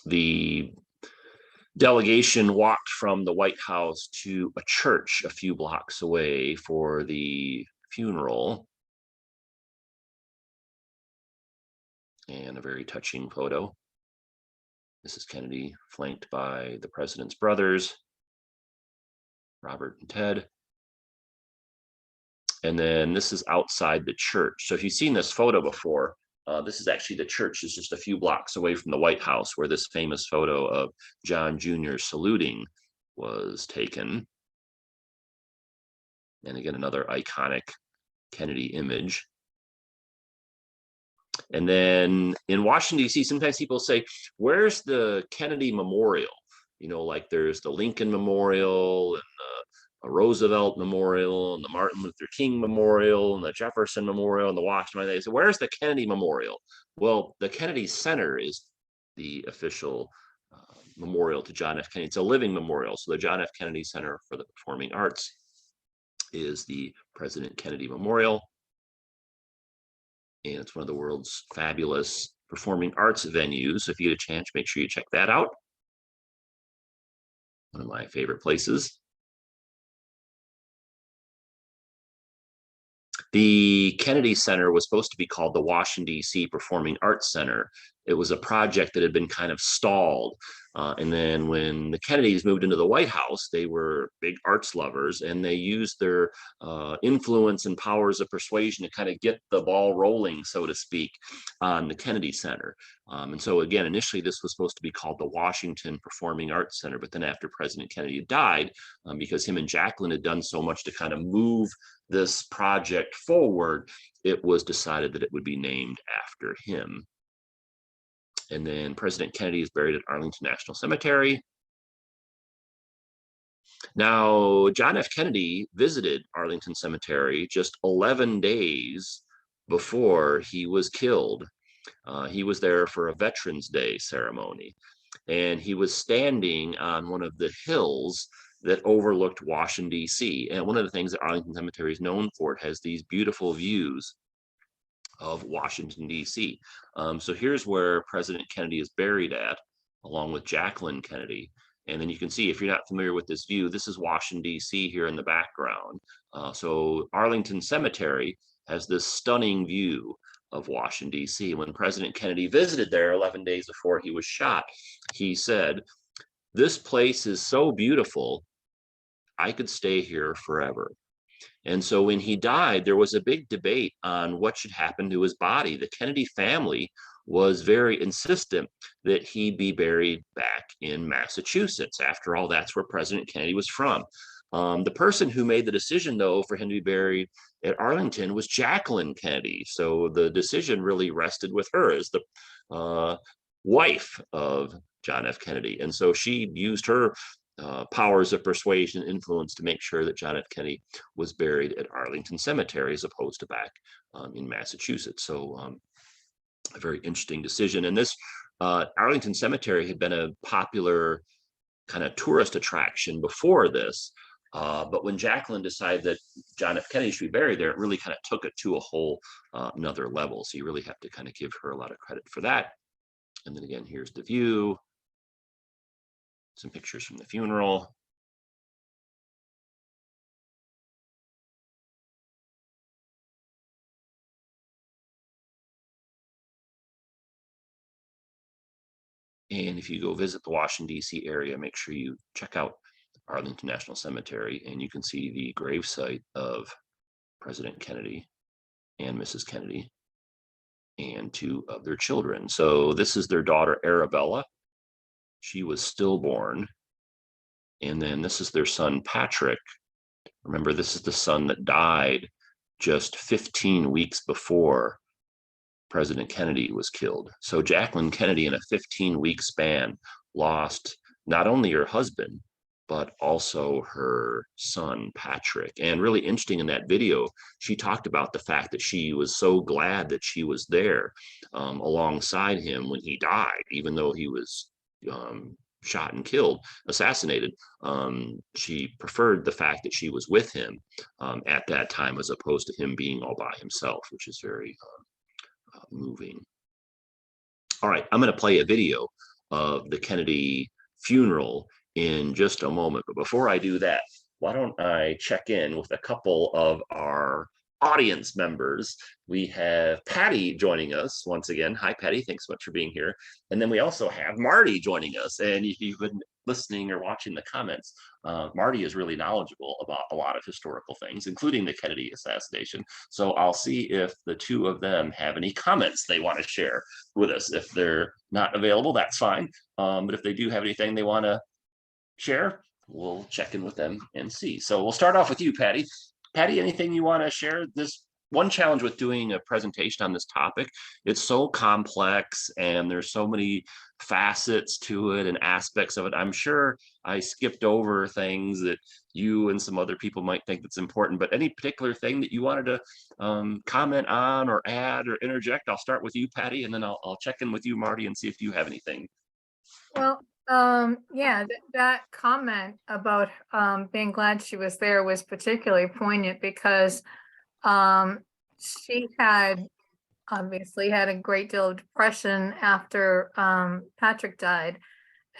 The delegation walked from the White House to a church a few blocks away for the funeral. And a very touching photo. Mrs. Kennedy flanked by the president's brothers, Robert and Ted. And then this is outside the church. So if you've seen this photo before, this is actually the church is just a few blocks away from the White House, where this famous photo of John Jr. saluting was taken. And again, another iconic Kennedy image. And then in Washington, D.C., sometimes people say, where's the Kennedy Memorial? You know, like there's the Lincoln Memorial and the Roosevelt Memorial and the Martin Luther King Memorial and the Jefferson Memorial and the Washington. They say, where's the Kennedy Memorial? Well, the Kennedy Center is the official memorial to John F. Kennedy. It's a living memorial. So the John F. Kennedy Center for the Performing Arts is the President Kennedy Memorial. And it's one of the world's fabulous performing arts venues. So if you get a chance, make sure you check that out. One of my favorite places. The Kennedy Center was supposed to be called the Washington, D.C. Performing Arts Center. It was a project that had been kind of stalled. And then when the Kennedys moved into the White House, they were big arts lovers, and they used their influence and powers of persuasion to kind of get the ball rolling, so to speak, on the Kennedy Center. And so again, initially this was supposed to be called the Washington Performing Arts Center, but then after President Kennedy died, because him and Jacqueline had done so much to kind of move this project forward, it was decided that it would be named after him. And then President Kennedy is buried at Arlington National Cemetery. Now, John F. Kennedy visited Arlington Cemetery just 11 days before he was killed. He was there for a Veterans Day ceremony, and he was standing on one of the hills that overlooked Washington, D.C. And one of the things that Arlington Cemetery is known for, it has these beautiful views of Washington, D.C. So here's where President Kennedy is buried at, along with Jacqueline Kennedy. And then you can see, if you're not familiar with this view, this is Washington, D.C. here in the background. So Arlington Cemetery has this stunning view of Washington, D.C. When President Kennedy visited there 11 days before he was shot, he said, "This place is so beautiful, I could stay here forever." And so when he died, there was a big debate on what should happen to his body. The Kennedy family was very insistent that he be buried back in Massachusetts. After all, that's where President Kennedy was from. The person who made the decision, though, for him to be buried at Arlington was Jacqueline Kennedy. So the decision really rested with her as the wife of John F. Kennedy. And so she used her powers of persuasion and influence to make sure that John F. Kennedy was buried at Arlington Cemetery as opposed to back in Massachusetts. So a very interesting decision. And this Arlington Cemetery had been a popular kind of tourist attraction before this. But when Jacqueline decided that John F. Kennedy should be buried there, it really kind of took it to a whole another level. So you really have to kind of give her a lot of credit for that. And then again, here's the view. Some pictures from the funeral. And if you go visit the Washington, D.C. area, make sure you check out Arlington National Cemetery, and you can see the gravesite of President Kennedy and Mrs. Kennedy and two of their children. So this is their daughter, Arabella. She was stillborn. And then this is their son, Patrick. Remember, this is the son that died just 15 weeks before President Kennedy was killed. So Jacqueline Kennedy, in a 15-week span, lost not only her husband, but also her son, Patrick. And really interesting, in that video, she talked about the fact that she was so glad that she was there alongside him when he died, even though he was shot and killed, assassinated. She preferred the fact that she was with him at that time, as opposed to him being all by himself, which is very moving. All right, I'm going to play a video of the Kennedy funeral in just a moment. But before I do that, why don't I check in with a couple of our audience members. We have Patty joining us once again. Hi, Patty. Thanks so much for being here. And then we also have Marty joining us. And if you've been listening or watching the comments, Marty is really knowledgeable about a lot of historical things, including the Kennedy assassination. So I'll see if the two of them have any comments they want to share with us. If they're not available, that's fine. But if they do have anything they want to share, we'll check in with them and see. So we'll start off with you, Patty. Patty, anything you want to share? This one challenge with doing a presentation on this topic, it's so complex and there's so many facets to it and aspects of it. I'm sure I skipped over things that you and some other people might think that's important, but any particular thing that you wanted to comment on or add or interject? I'll start with you, Patty, and then I'll check in with you, Marty, and see if you have anything. Well, yeah, that comment about being glad she was there was particularly poignant because she had obviously had a great deal of depression after Patrick died,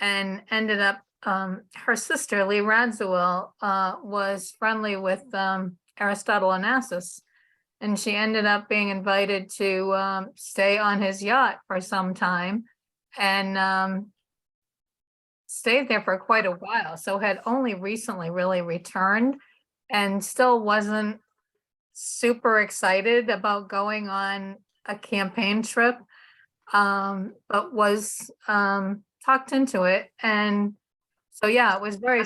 and ended up her sister Lee Radziwill was friendly with Aristotle Onassis, and she ended up being invited to stay on his yacht for some time, and stayed there for quite a while. So had only recently really returned, and still wasn't super excited about going on a campaign trip, but was talked into it. And so, yeah, it was very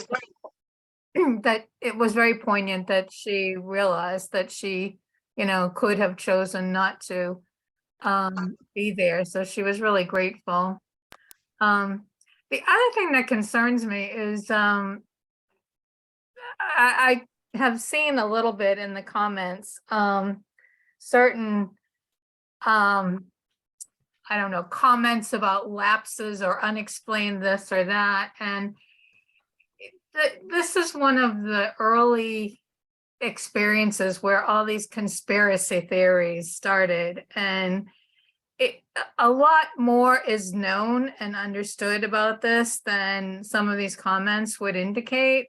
that it was very poignant that she realized that she, could have chosen not to be there. So she was really grateful. The other thing that concerns me is I have seen a little bit in the comments certain I don't know, comments about lapses or unexplained this or that, and this is one of the early experiences where all these conspiracy theories started, and a lot more is known and understood about this than some of these comments would indicate.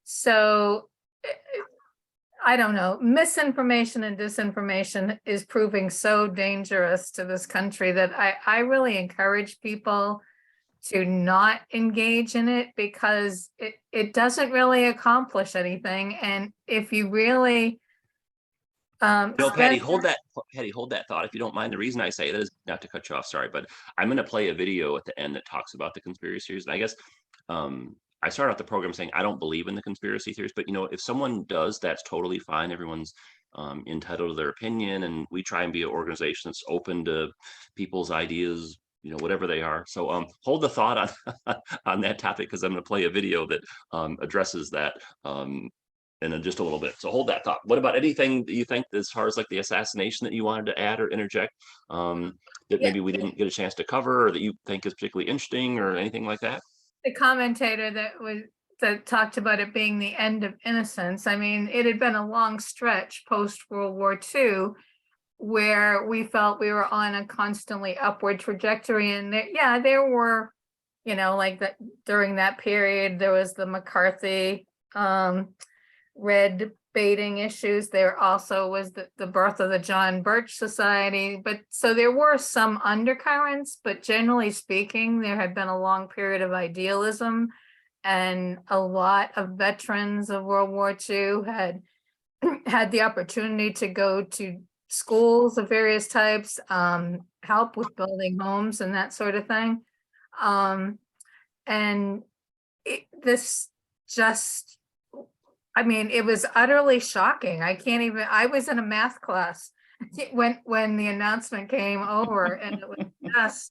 So I don't know, misinformation and disinformation is proving so dangerous to this country that I really encourage people to not engage in it, because it doesn't really accomplish anything. And if you really Patty, hold that thought, if you don't mind. The reason I say that is not to cut you off, sorry, but I'm going to play a video at the end that talks about the conspiracy theories. And I guess I started out the program saying I don't believe in the conspiracy theories, but if someone does, that's totally fine. Everyone's entitled to their opinion, and we try and be an organization that's open to people's ideas, whatever they are. So hold the thought on on that topic, because I'm going to play a video that addresses that in just a little bit. So hold that thought. What about anything that you think, as far as like the assassination, that you wanted to add or interject, that Yeah. maybe we didn't get a chance to cover, or that you think is particularly interesting, or anything like that? The commentator that talked about it being the end of innocence. I mean, it had been a long stretch post World War II where we felt we were on a constantly upward trajectory. And there were, like that during that period, there was the McCarthy red baiting issues. There also was the birth of the John Birch Society. But so there were some undercurrents, but generally speaking, there had been a long period of idealism, and a lot of veterans of World War II had had the opportunity to go to schools of various types, help with building homes and that sort of thing. And this just, I mean, it was utterly shocking. I was in a math class when the announcement came over, and it was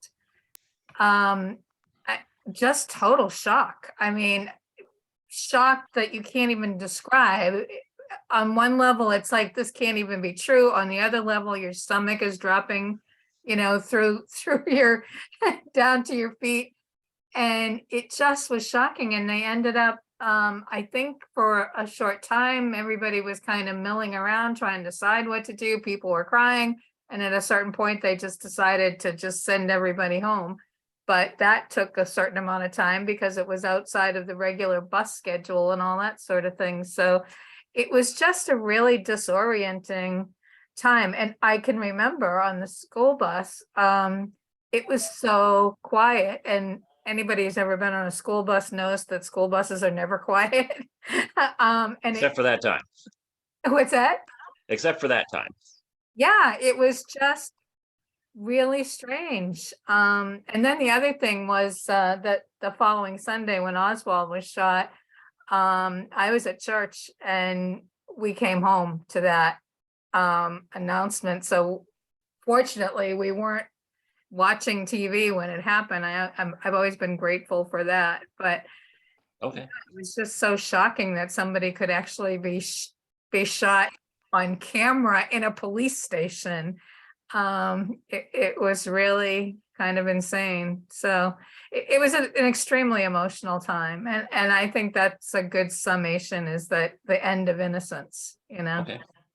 just total shock. I mean, shock that you can't even describe. On one level, it's like, this can't even be true. On the other level, your stomach is dropping, through your down to your feet. And it just was shocking. And they ended up, I think for a short time, everybody was kind of milling around trying to decide what to do. People were crying. And at a certain point, they just decided to just send everybody home. But that took a certain amount of time because it was outside of the regular bus schedule and all that sort of thing. So it was just a really disorienting time. And I can remember on the school bus, it was so quiet. And anybody who's ever been on a school bus knows that school buses are never quiet. Except for that time. What's that? Except for that time. Yeah, it was just really strange. And then the other thing was that the following Sunday when Oswald was shot, I was at church and we came home to that announcement. So fortunately, we weren't watching TV when it happened. I've always been grateful for that. But Okay. it was just so shocking that somebody could actually be shot on camera in a police station. It was really kind of insane. So it was an extremely emotional time. And I think that's a good summation, is that the end of innocence,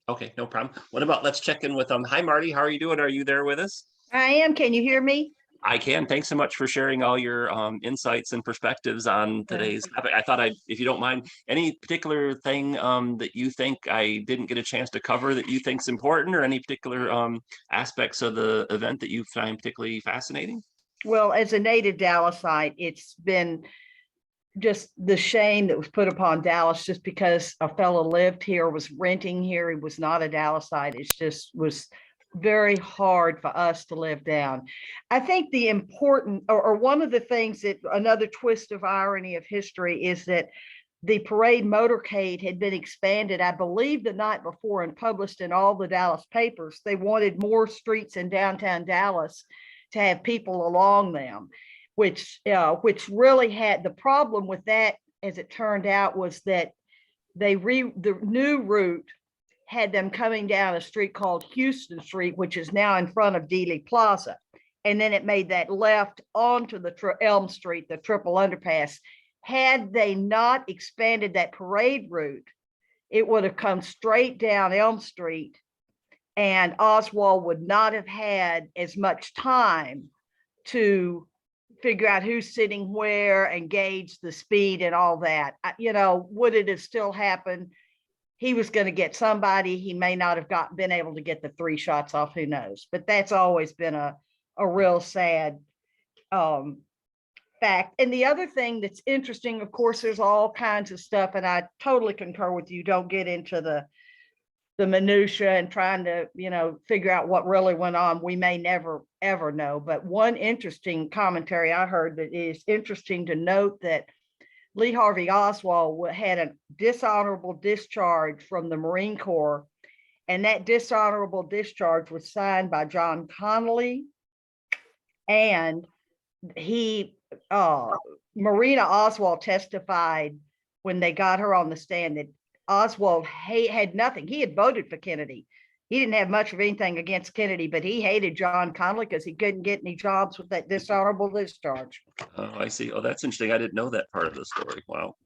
Okay, no problem. What about, let's check in with hi Marty, how are you doing? Are you there with us? I am. Can you hear me? I can. Thanks so much for sharing all your insights and perspectives on today's topic. I thought if you don't mind, any particular thing that you think I didn't get a chance to cover that you think's important, or any particular aspects of the event that you find particularly fascinating? Well, as a native Dallasite, it's been just the shame that was put upon Dallas just because a fellow lived here, was renting here. He was not a Dallasite. It just was very hard for us to live down. I think the important, or one of the things that, another twist of irony of history, is that the parade motorcade had been expanded, I believe, the night before and published in all the Dallas papers. They wanted more streets in downtown Dallas to have people along them, which really had, the problem with that, as it turned out, was that the new route had them coming down a street called Houston Street, which is now in front of Dealey Plaza. And then it made that left onto the Elm Street, the triple underpass. Had they not expanded that parade route, it would have come straight down Elm Street, and Oswald would not have had as much time to figure out who's sitting where and gauge the speed and all that. Would it have still happened? He was going to get somebody. He may not have been able to get the 3 shots off. Who knows? But that's always been a real sad fact. And the other thing that's interesting, of course, there's all kinds of stuff, and I totally concur with you. Don't get into the minutia and trying to, figure out what really went on. We may never, ever know. But one interesting commentary I heard that is interesting to note, that Lee Harvey Oswald had a dishonorable discharge from the Marine Corps, and that dishonorable discharge was signed by John Connolly. And Marina Oswald testified when they got her on the stand that Oswald had nothing. He had voted for Kennedy. He didn't have much of anything against Kennedy, but he hated John Connally because he couldn't get any jobs with that dishonorable discharge. Oh, I see. Oh, that's interesting. I didn't know that part of the story. Wow.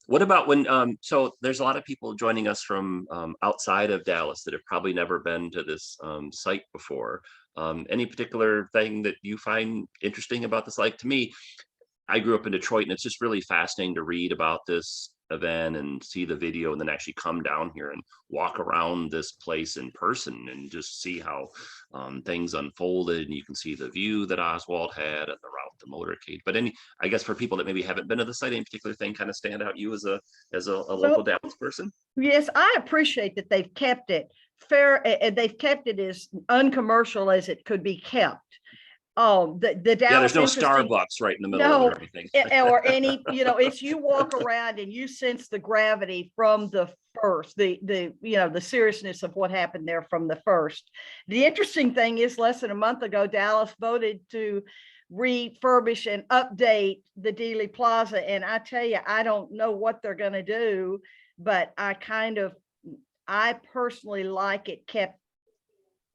What about when, so there's a lot of people joining us from outside of Dallas that have probably never been to this site before. Any particular thing that you find interesting about this? Like, to me, I grew up in Detroit, and it's just really fascinating to read about this event and see the video, and then actually come down here and walk around this place in person and just see how things unfolded. And you can see the view that Oswald had and the route the motorcade. But I guess for people that maybe haven't been to the site, any particular thing kind of stand out you as a local Dallas person? Yes, I appreciate that they've kept it fair, and they've kept it as uncommercial as it could be kept. The Dallas, there's no Starbucks right in the middle of it or anything. or any, it's, you walk around and you sense the gravity from the first, the seriousness of what happened there from the first. The interesting thing is, less than a month ago, Dallas voted to refurbish and update the Dealey Plaza, and I tell you, I don't know what they're going to do, but I personally like it kept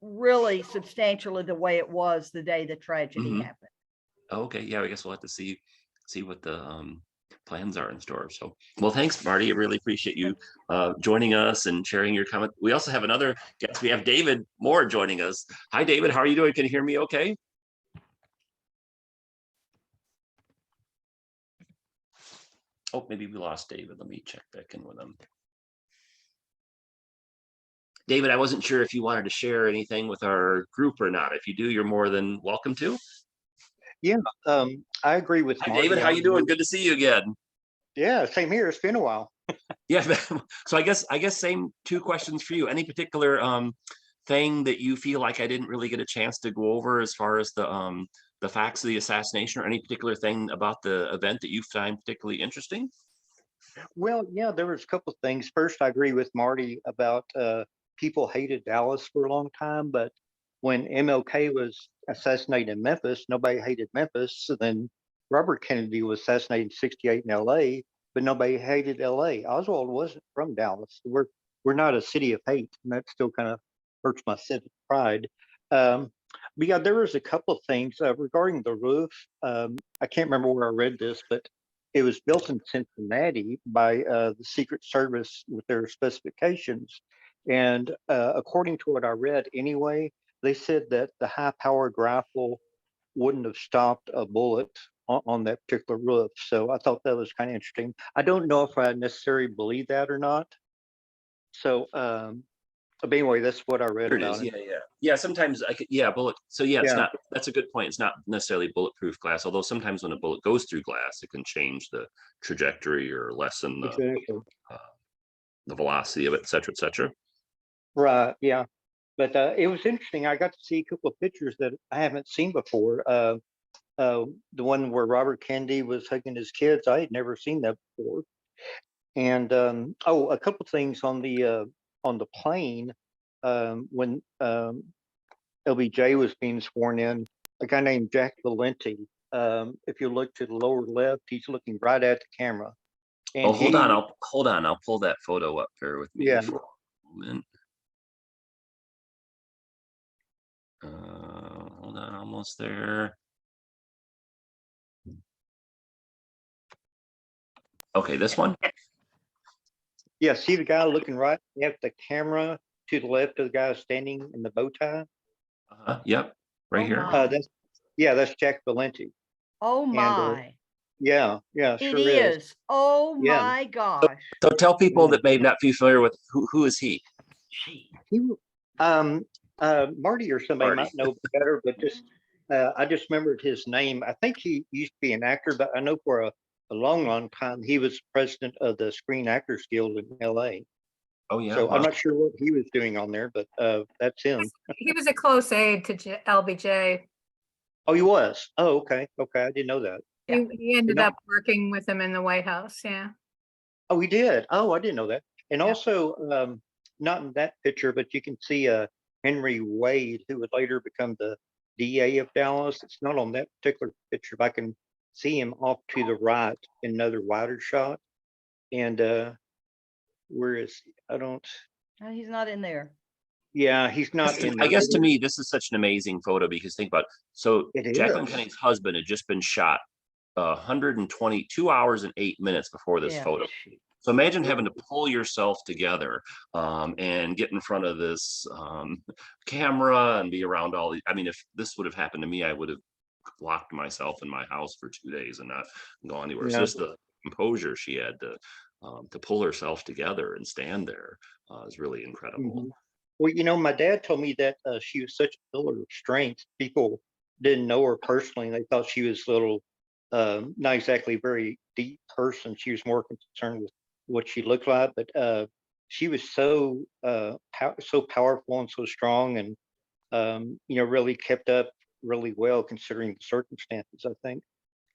really substantially the way it was the day the tragedy happened. Okay, yeah, I guess we'll have to see what the plans are in store. So, well, thanks, Marty. I really appreciate you joining us and sharing your comment. We also have another guest. We have David Moore joining us. Hi, David. How are you doing? Can you hear me okay? Oh, maybe we lost David. Let me check back in with him. David, I wasn't sure if you wanted to share anything with our group or not. If you do, you're more than welcome to. Yeah, I agree with Hi, Marty. David. How you doing? Good to see you again. Yeah, same here. It's been a while. Yeah. So I guess same two questions for you. Any particular thing that you feel like I didn't really get a chance to go over as far as the facts of the assassination, or any particular thing about the event that you find particularly interesting? Well, yeah, there was a couple of things. First, I agree with Marty about people hated Dallas for a long time, but when MLK was assassinated in Memphis, nobody hated Memphis. So then Robert Kennedy was assassinated in '68 in LA, but nobody hated LA. Oswald wasn't from Dallas. We're not a city of hate, and that still kind of hurts my civic pride. But yeah, there was a couple of things regarding the roof. I can't remember where I read this, but it was built in Cincinnati by the Secret Service with their specifications. And according to what I read anyway, they said that the high-powered rifle wouldn't have stopped a bullet on that particular roof. So I thought that was kind of interesting. I don't know if I necessarily believe that or not. So, but anyway, that's what I read There it about is. it. Yeah. Sometimes bullet. So yeah, it's Yeah. not. That's a good point. It's not necessarily bulletproof glass. Although sometimes when a bullet goes through glass, it can change the trajectory or lessen Exactly. the velocity of it, et cetera, et cetera. Right. Yeah. But it was interesting. I got to see a couple of pictures that I haven't seen before. The one where Robert Kennedy was hugging his kids, I had never seen that before. And a couple of things on the plane when LBJ was being sworn in. A guy named Jack Valenti. If you look to the lower left, he's looking right at the camera. And Hold on. I'll pull that photo up. Bear with me Yeah. for a moment. Hold on, almost there. Okay, this one. Yeah, see the guy looking right at the camera to the left of the guy standing in the bow tie? Yep, right Oh here. my. That's Jack Valenti. Oh And my. yeah, It sure is. is. Oh Yeah. my gosh. So tell people that may not be familiar with who is he. He, Marty or somebody Marty. might know better, but just I just remembered his name. I think he used to be an actor, but I know for a long time he was president of the Screen Actors Guild in LA. Oh yeah. So Wow. I'm not sure what he was doing on there, but that's him. He was a close aide to LBJ. Oh, he was. Oh, okay. I didn't know that. He ended up working with him in the White House. Yeah. Oh, he did. Oh, I didn't know that. And Yeah. also, not in that picture, but you can see Henry Wade, who would later become the DA of Dallas. It's not on that particular picture, but I can see him off to the right in another wider shot. And where is he? I don't. He's not in there. Yeah, he's not in I there. guess to me, this is such an amazing photo because think about it. So It Jacqueline is. Kennedy's husband had just been shot 122 hours and 8 minutes before this Yeah. photo. So imagine having to pull yourself together and get in front of this camera and be around all these. I mean, if this would have happened to me, I would have locked myself in my house for 2 days and not go anywhere. So Yeah. just the composure she had to pull herself together and stand there is really incredible. Mhm. Well, my dad told me that she was such a pillar of strength. People didn't know her personally. They thought she was a little, not exactly a very deep person. She was more concerned with what she looked like, but she was so so powerful and so strong, and really kept up really well considering the circumstances, I think.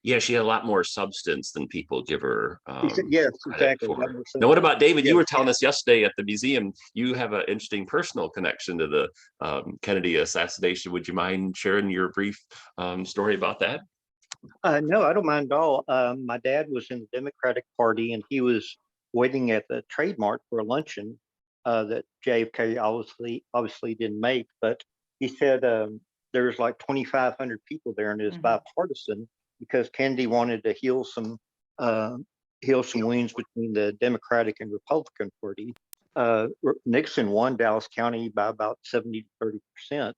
Yeah, she had a lot more substance than people give her Yes, credit exactly. for. Now, what about David? Yeah. You were telling us yesterday at the museum you have an interesting personal connection to the Kennedy assassination. Would you mind sharing your brief story about that? No, I don't mind at all. My dad was in the Democratic Party, and he was waiting at the Trade Mart for a luncheon that JFK obviously didn't make. But he said there was like 2,500 people there, and it was bipartisan because Kennedy wanted to heal some wounds between the Democratic and Republican Party. Nixon won Dallas County by about 70 to 30%.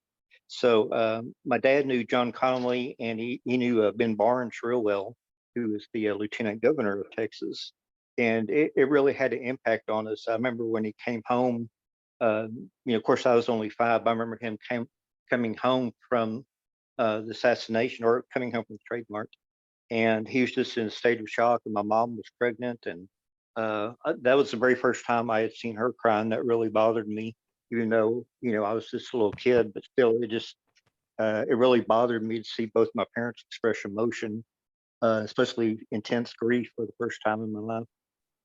So my dad knew John Connally, and he knew Ben Barnes real well, who was the lieutenant governor of Texas. And it really had an impact on us. I remember when he came home, of course, I was only 5. I remember him coming home from the assassination, or coming home from the Trade Mart. And he was just in a state of shock, and my mom was pregnant. And that was the very first time I had seen her cry, and that really bothered me, even though, I was just a little kid, but still, it really bothered me to see both my parents express emotion, especially intense grief for the first time in my life.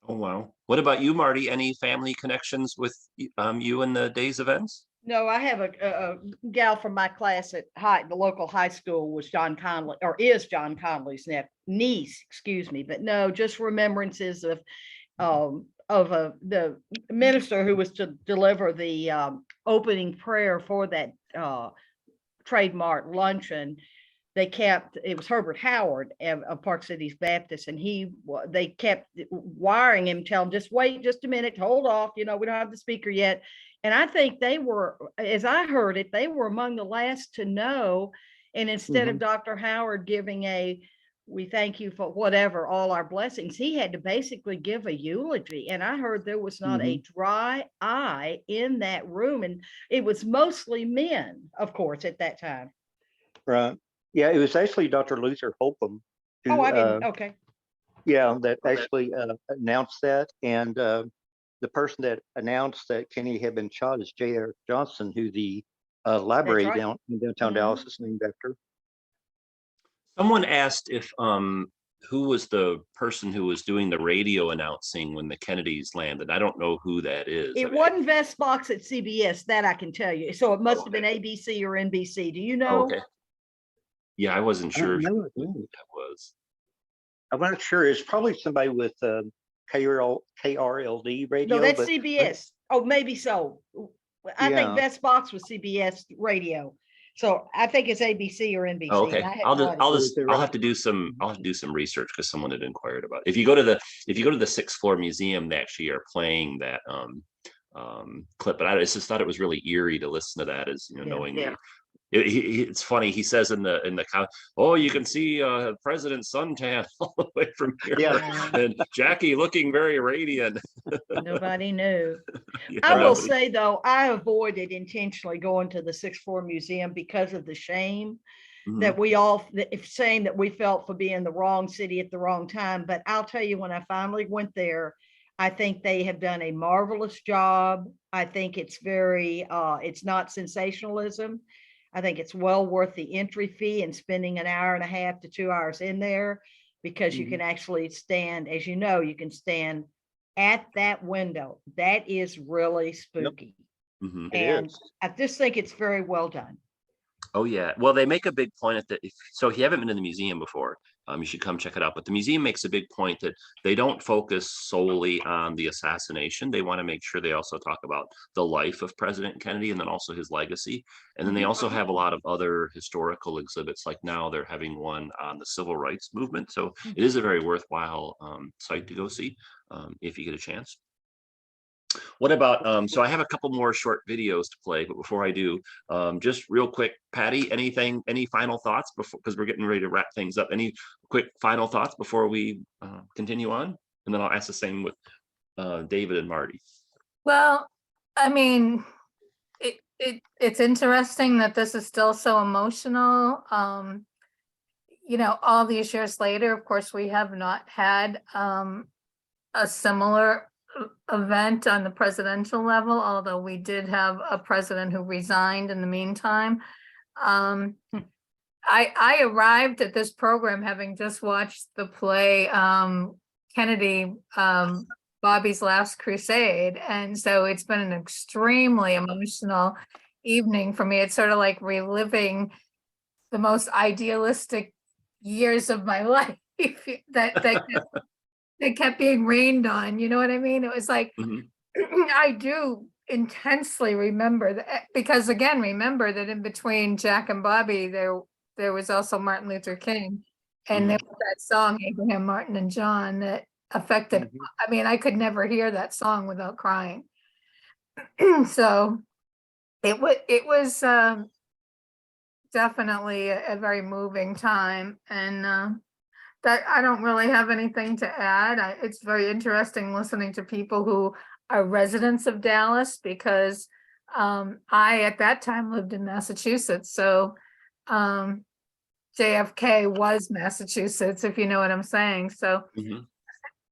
Oh, wow. What about you, Marty? Any family connections with you in the day's events? No, I have a gal from my class at the local high school was John Connally, or is John Connally's niece, excuse me. But no, just remembrances of the minister who was to deliver the opening prayer for that Trade Mart luncheon. It was Herbert Howard of Park Cities Baptist, and they kept wiring him, telling him, just wait just a minute, hold off, we don't have the speaker yet. And I think they were, as I heard it, they were among the last to know. And instead of Dr. Howard giving we thank you for whatever, all our blessings, he had to basically give a eulogy. And I heard there was not a dry eye in that room. And it was mostly men, of course, at that time. Right. Yeah, it was actually Dr. Luther Holcomb who, I didn't. Okay. Yeah, that actually announced that. And the person that announced that Kennedy had been shot is J.R. Johnson, who the library down in downtown Dallas is named after. Someone asked if who was the person who was doing the radio announcing when the Kennedys landed. I don't know who that is. It wasn't Vest Box at CBS, that I can tell you. So it must have been ABC or NBC. Do you know? Okay. Yeah, I wasn't sure who that was. I'm not sure. It's probably somebody with KRLD radio. No, that's CBS. Oh, maybe so. I think Vest Box was CBS radio. So I think it's ABC or NBC. Oh, okay. I'll have to do some research because someone had inquired about it. If you go to the 6th floor museum, they actually are playing that clip, but I just thought it was really eerie to listen to that, as knowing it's funny. He says in the comment, "Oh, you can see President suntan all the way from here." Yeah. And Jackie looking very radiant. Nobody knew. I will say though, I avoided intentionally going to the 6th floor museum because of the shame that saying that we felt for being in the wrong city at the wrong time. But I'll tell you, when I finally went there, I think they have done a marvelous job. I think it's it's not sensationalism. I think it's well worth the entry fee and spending an hour and a half to 2 hours in there, because you can actually stand, as you know, you can stand at that window. That is really spooky. Yep. And I just think it's very well done. Oh yeah. Well, they make a big point at the, so if you haven't been to the museum before, you should come check it out. But the museum makes a big point that they don't focus solely on the assassination. They want to make sure they also talk about the life of President Kennedy and then also his legacy. And then they also have a lot of other historical exhibits. Like now they're having one on the civil rights movement. So it is a very worthwhile site to go see if you get a chance. What about, so I have a couple more short videos to play, but before I do, just real quick, Patty, any final thoughts before, because we're getting ready to wrap things up. Any quick final thoughts before we continue on? And then I'll ask the same with David and Marty. Well, I mean, it's interesting that this is still so emotional. You know, all these years later, of course, we have not had a similar event on the presidential level, although we did have a president who resigned in the meantime. I arrived at this program having just watched the play Kennedy, Bobby's Last Crusade, and so it's been an extremely emotional evening for me. It's sort of like reliving the most idealistic years of my life that kept being rained on, you know what I mean? It was like, I do intensely remember that, because again, remember that in between Jack and Bobby, there was also Martin Luther King. And there was that song, Abraham, Martin, and John, that affected, I mean, I could never hear that song without crying. So it was definitely a very moving time. And that I don't really have anything to add. It's very interesting listening to people who are residents of Dallas, because I at that time lived in Massachusetts. So JFK was Massachusetts, if you know what I'm saying. So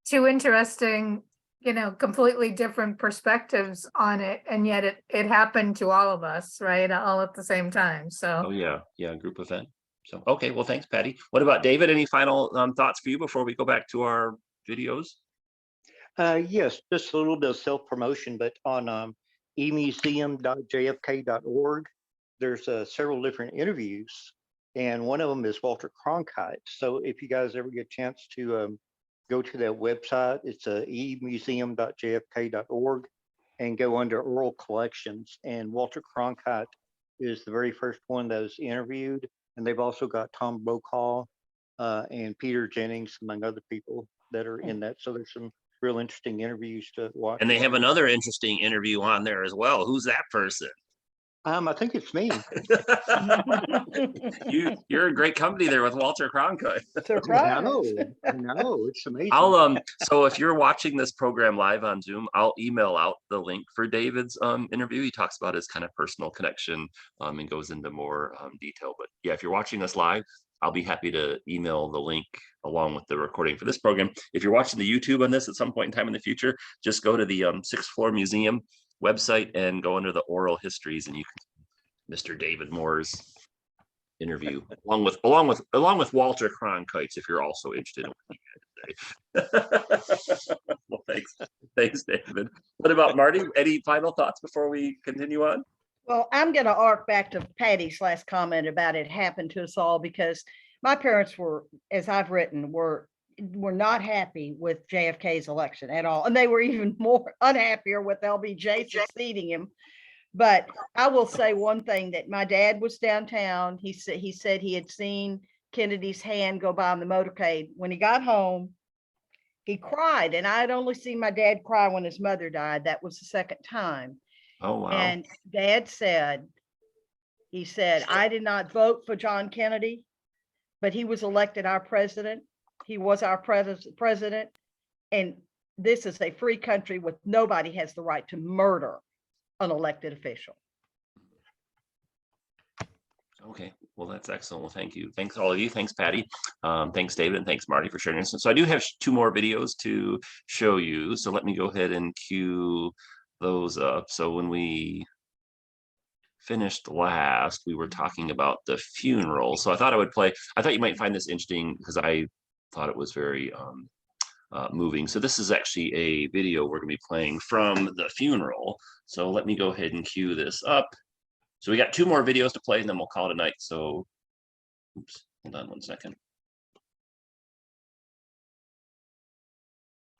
two interesting, you know, completely different perspectives on it. And yet it happened to all of us, right? All at the same time. So yeah, group event. So, okay, well, thanks, Patty. What about David? Any final thoughts for you before we go back to our videos? Yes, just a little bit of self-promotion, but on emuseum.jfk.org, there's several different interviews, and one of them is Walter Cronkite. So if you guys ever get a chance to go to that website, it's emuseum.jfk.org, and go under oral collections. And Walter Cronkite is the very first one that was interviewed. And they've also got Tom Brokaw and Peter Jennings, among other people that are in that. So there's some real interesting interviews to watch. And they have another interesting interview on there as well. Who's that person? I think it's me. You're in great company there with Walter Cronkite. I know, it's amazing. I'll so if you're watching this program live on Zoom, I'll email out the link for David's interview. He talks about his kind of personal connection and goes into more detail. But yeah, if you're watching us live, I'll be happy to email the link along with the recording for this program. If you're watching the YouTube on this at some point in time in the future, just go to the 6th Floor Museum website and go under the oral histories, and you can Mr. David Moore's interview along with Walter Cronkite's, if you're also interested in what he had to say. Well, thanks, David. What about Marty? Any final thoughts before we continue on? Well, I'm going to arc back to Patty's last comment about it happened to us all, because my parents were, as I've written, were not happy with JFK's election at all. And they were even more unhappier with LBJ succeeding him. But I will say one thing, that my dad was downtown. He said he had seen Kennedy's hand go by on the motorcade. When he got home, he cried. And I had only seen my dad cry when his mother died. That was the second time. Oh, wow. And Dad said, I did not vote for John Kennedy, but he was elected our president. He was our president. And this is a free country with nobody has the right to murder an elected official. Okay, well, that's excellent. Well, thank you. Thanks all of you. Thanks, Patty. Thanks, David, and thanks, Marty, for sharing this. So I do have 2 more videos to show you. So let me go ahead and cue those up. So when we finished last, we were talking about the funeral. So I thought you might find this interesting because I thought it was very moving. So this is actually a video we're going to be playing from the funeral. So let me go ahead and cue this up. So we got 2 more videos to play and then we'll call it a night. So, oops, hold on one second.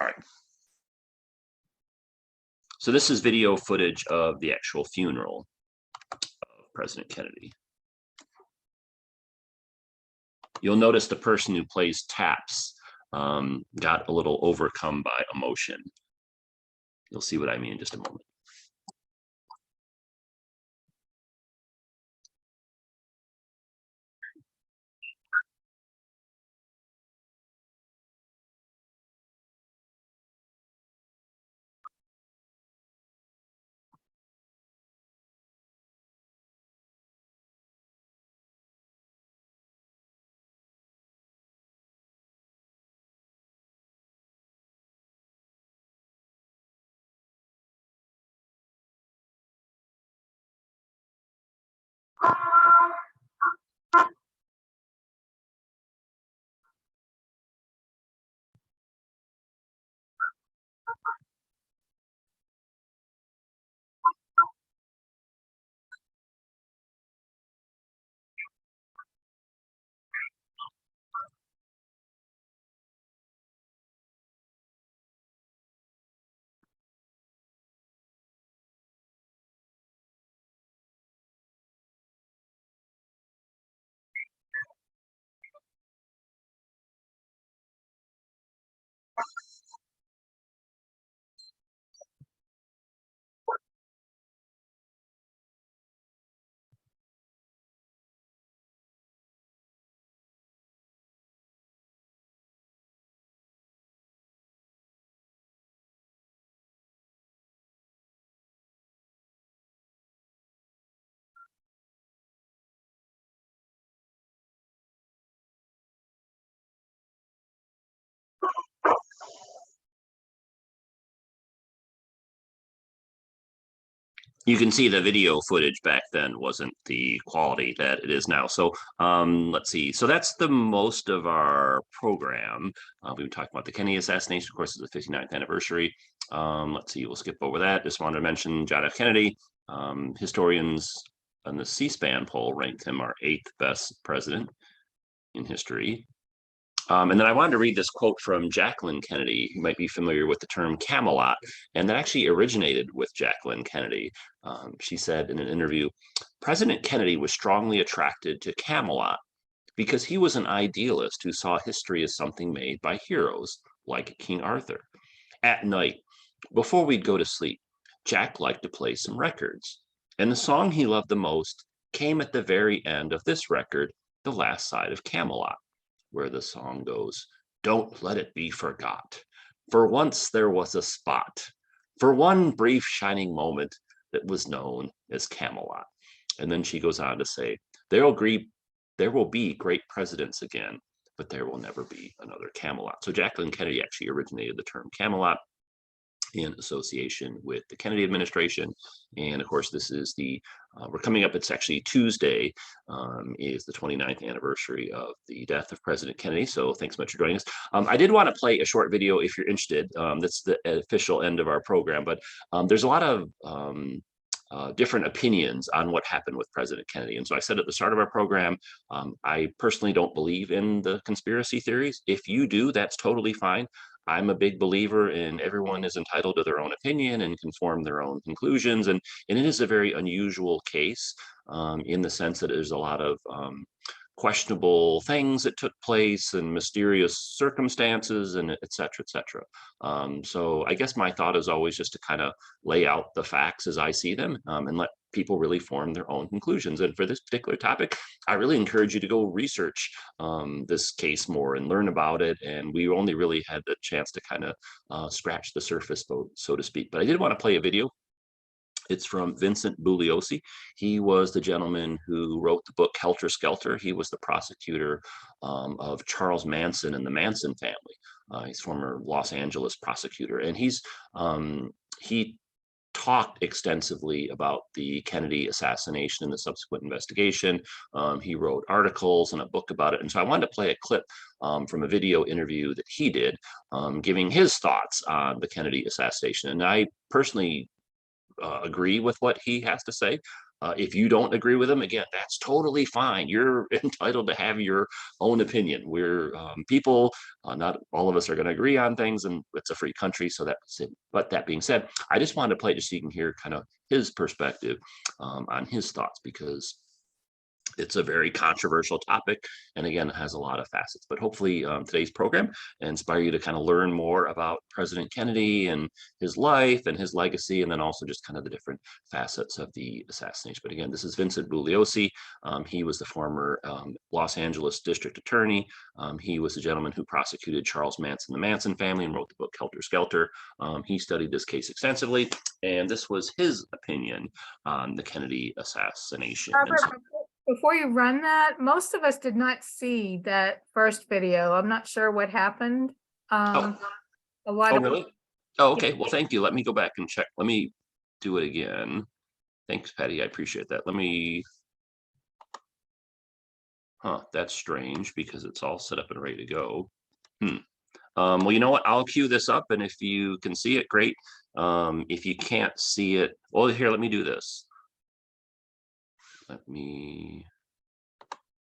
All right. So this is video footage of the actual funeral of President Kennedy. You'll notice the person who plays taps got a little overcome by emotion. You'll see what I mean in just a moment. You can see the video footage back then wasn't the quality that it is now. So let's see. So that's the most of our program. We've been talking about the Kennedy assassination. Of course, it's the 59th anniversary. Let's see. We'll skip over that. Just wanted to mention John F. Kennedy. Historians on the C-SPAN poll ranked him our 8th best president in history. And then I wanted to read this quote from Jacqueline Kennedy. You might be familiar with the term Camelot, and that actually originated with Jacqueline Kennedy. She said in an interview, President Kennedy was strongly attracted to Camelot because he was an idealist who saw history as something made by heroes like King Arthur. At night, before we'd go to sleep, Jack liked to play some records, and the song he loved the most came at the very end of this record, The Last Side of Camelot, where the song goes, don't let it be forgot. For once there was a spot, for one brief shining moment that was known as Camelot. And then she goes on to say, there will be great presidents again, but there will never be another Camelot. So Jacqueline Kennedy actually originated the term Camelot in association with the Kennedy administration. And of course, this is we're coming up, it's actually Tuesday, is the 29th anniversary of the death of President Kennedy. So thanks so much for joining us. I did want to play a short video if you're interested. That's the official end of our program, but there's a lot of different opinions on what happened with President Kennedy. And so I said at the start of our program, I personally don't believe in the conspiracy theories. If you do, that's totally fine. I'm a big believer in everyone is entitled to their own opinion and can form their own conclusions. And it is a very unusual case in the sense that there's a lot of questionable things that took place and mysterious circumstances and et cetera, et cetera. So I guess my thought is always just to kind of lay out the facts as I see them and let people really form their own conclusions. And for this particular topic, I really encourage you to go research this case more and learn about it. And we only really had the chance to kind of scratch the surface, so to speak. But I did want to play a video. It's from Vincent Bugliosi. He was the gentleman who wrote the book Helter Skelter. He was the prosecutor of Charles Manson and the Manson family. He's former Los Angeles prosecutor, and he talked extensively about the Kennedy assassination and the subsequent investigation. He wrote articles and a book about it. And so I wanted to play a clip from a video interview that he did, giving his thoughts on the Kennedy assassination. And I personally agree with what he has to say. If you don't agree with them, again, that's totally fine. You're entitled to have your own opinion. We're people, not all of us are going to agree on things, and it's a free country. So that's it. But that being said, I just wanted to play just so you can hear kind of his perspective on his thoughts, because it's a very controversial topic, and again, it has a lot of facets. But hopefully today's program inspire you to kind of learn more about President Kennedy and his life and his legacy, and then also just kind of the different facets of the assassination. But again, this is Vincent Bugliosi. He was the former Los Angeles district attorney. He was the gentleman who prosecuted Charles Manson, the Manson family, and wrote the book Helter Skelter. He studied this case extensively, and this was his opinion on the Kennedy assassination. And so, Before you run that, most of us did not see that first video. I'm not sure what happened. A lot oh, of really? Oh, okay. Well, thank you. Let me go back and check. Let me do it again. Thanks, Patty. I appreciate that. Let me. That's strange because it's all set up and ready to go. Well, you know what? I'll queue this up, and if you can see it, great. If you can't see it, well, here, let me do this. Let me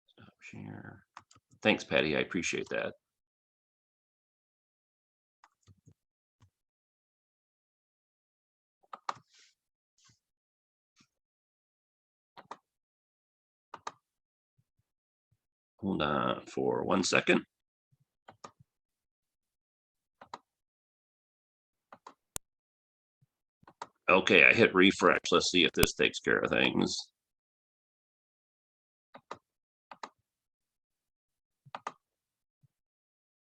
stop share. Thanks, Patty. I appreciate that. Hold on for 1 second. Okay, I hit refresh. Let's see if this takes care of things.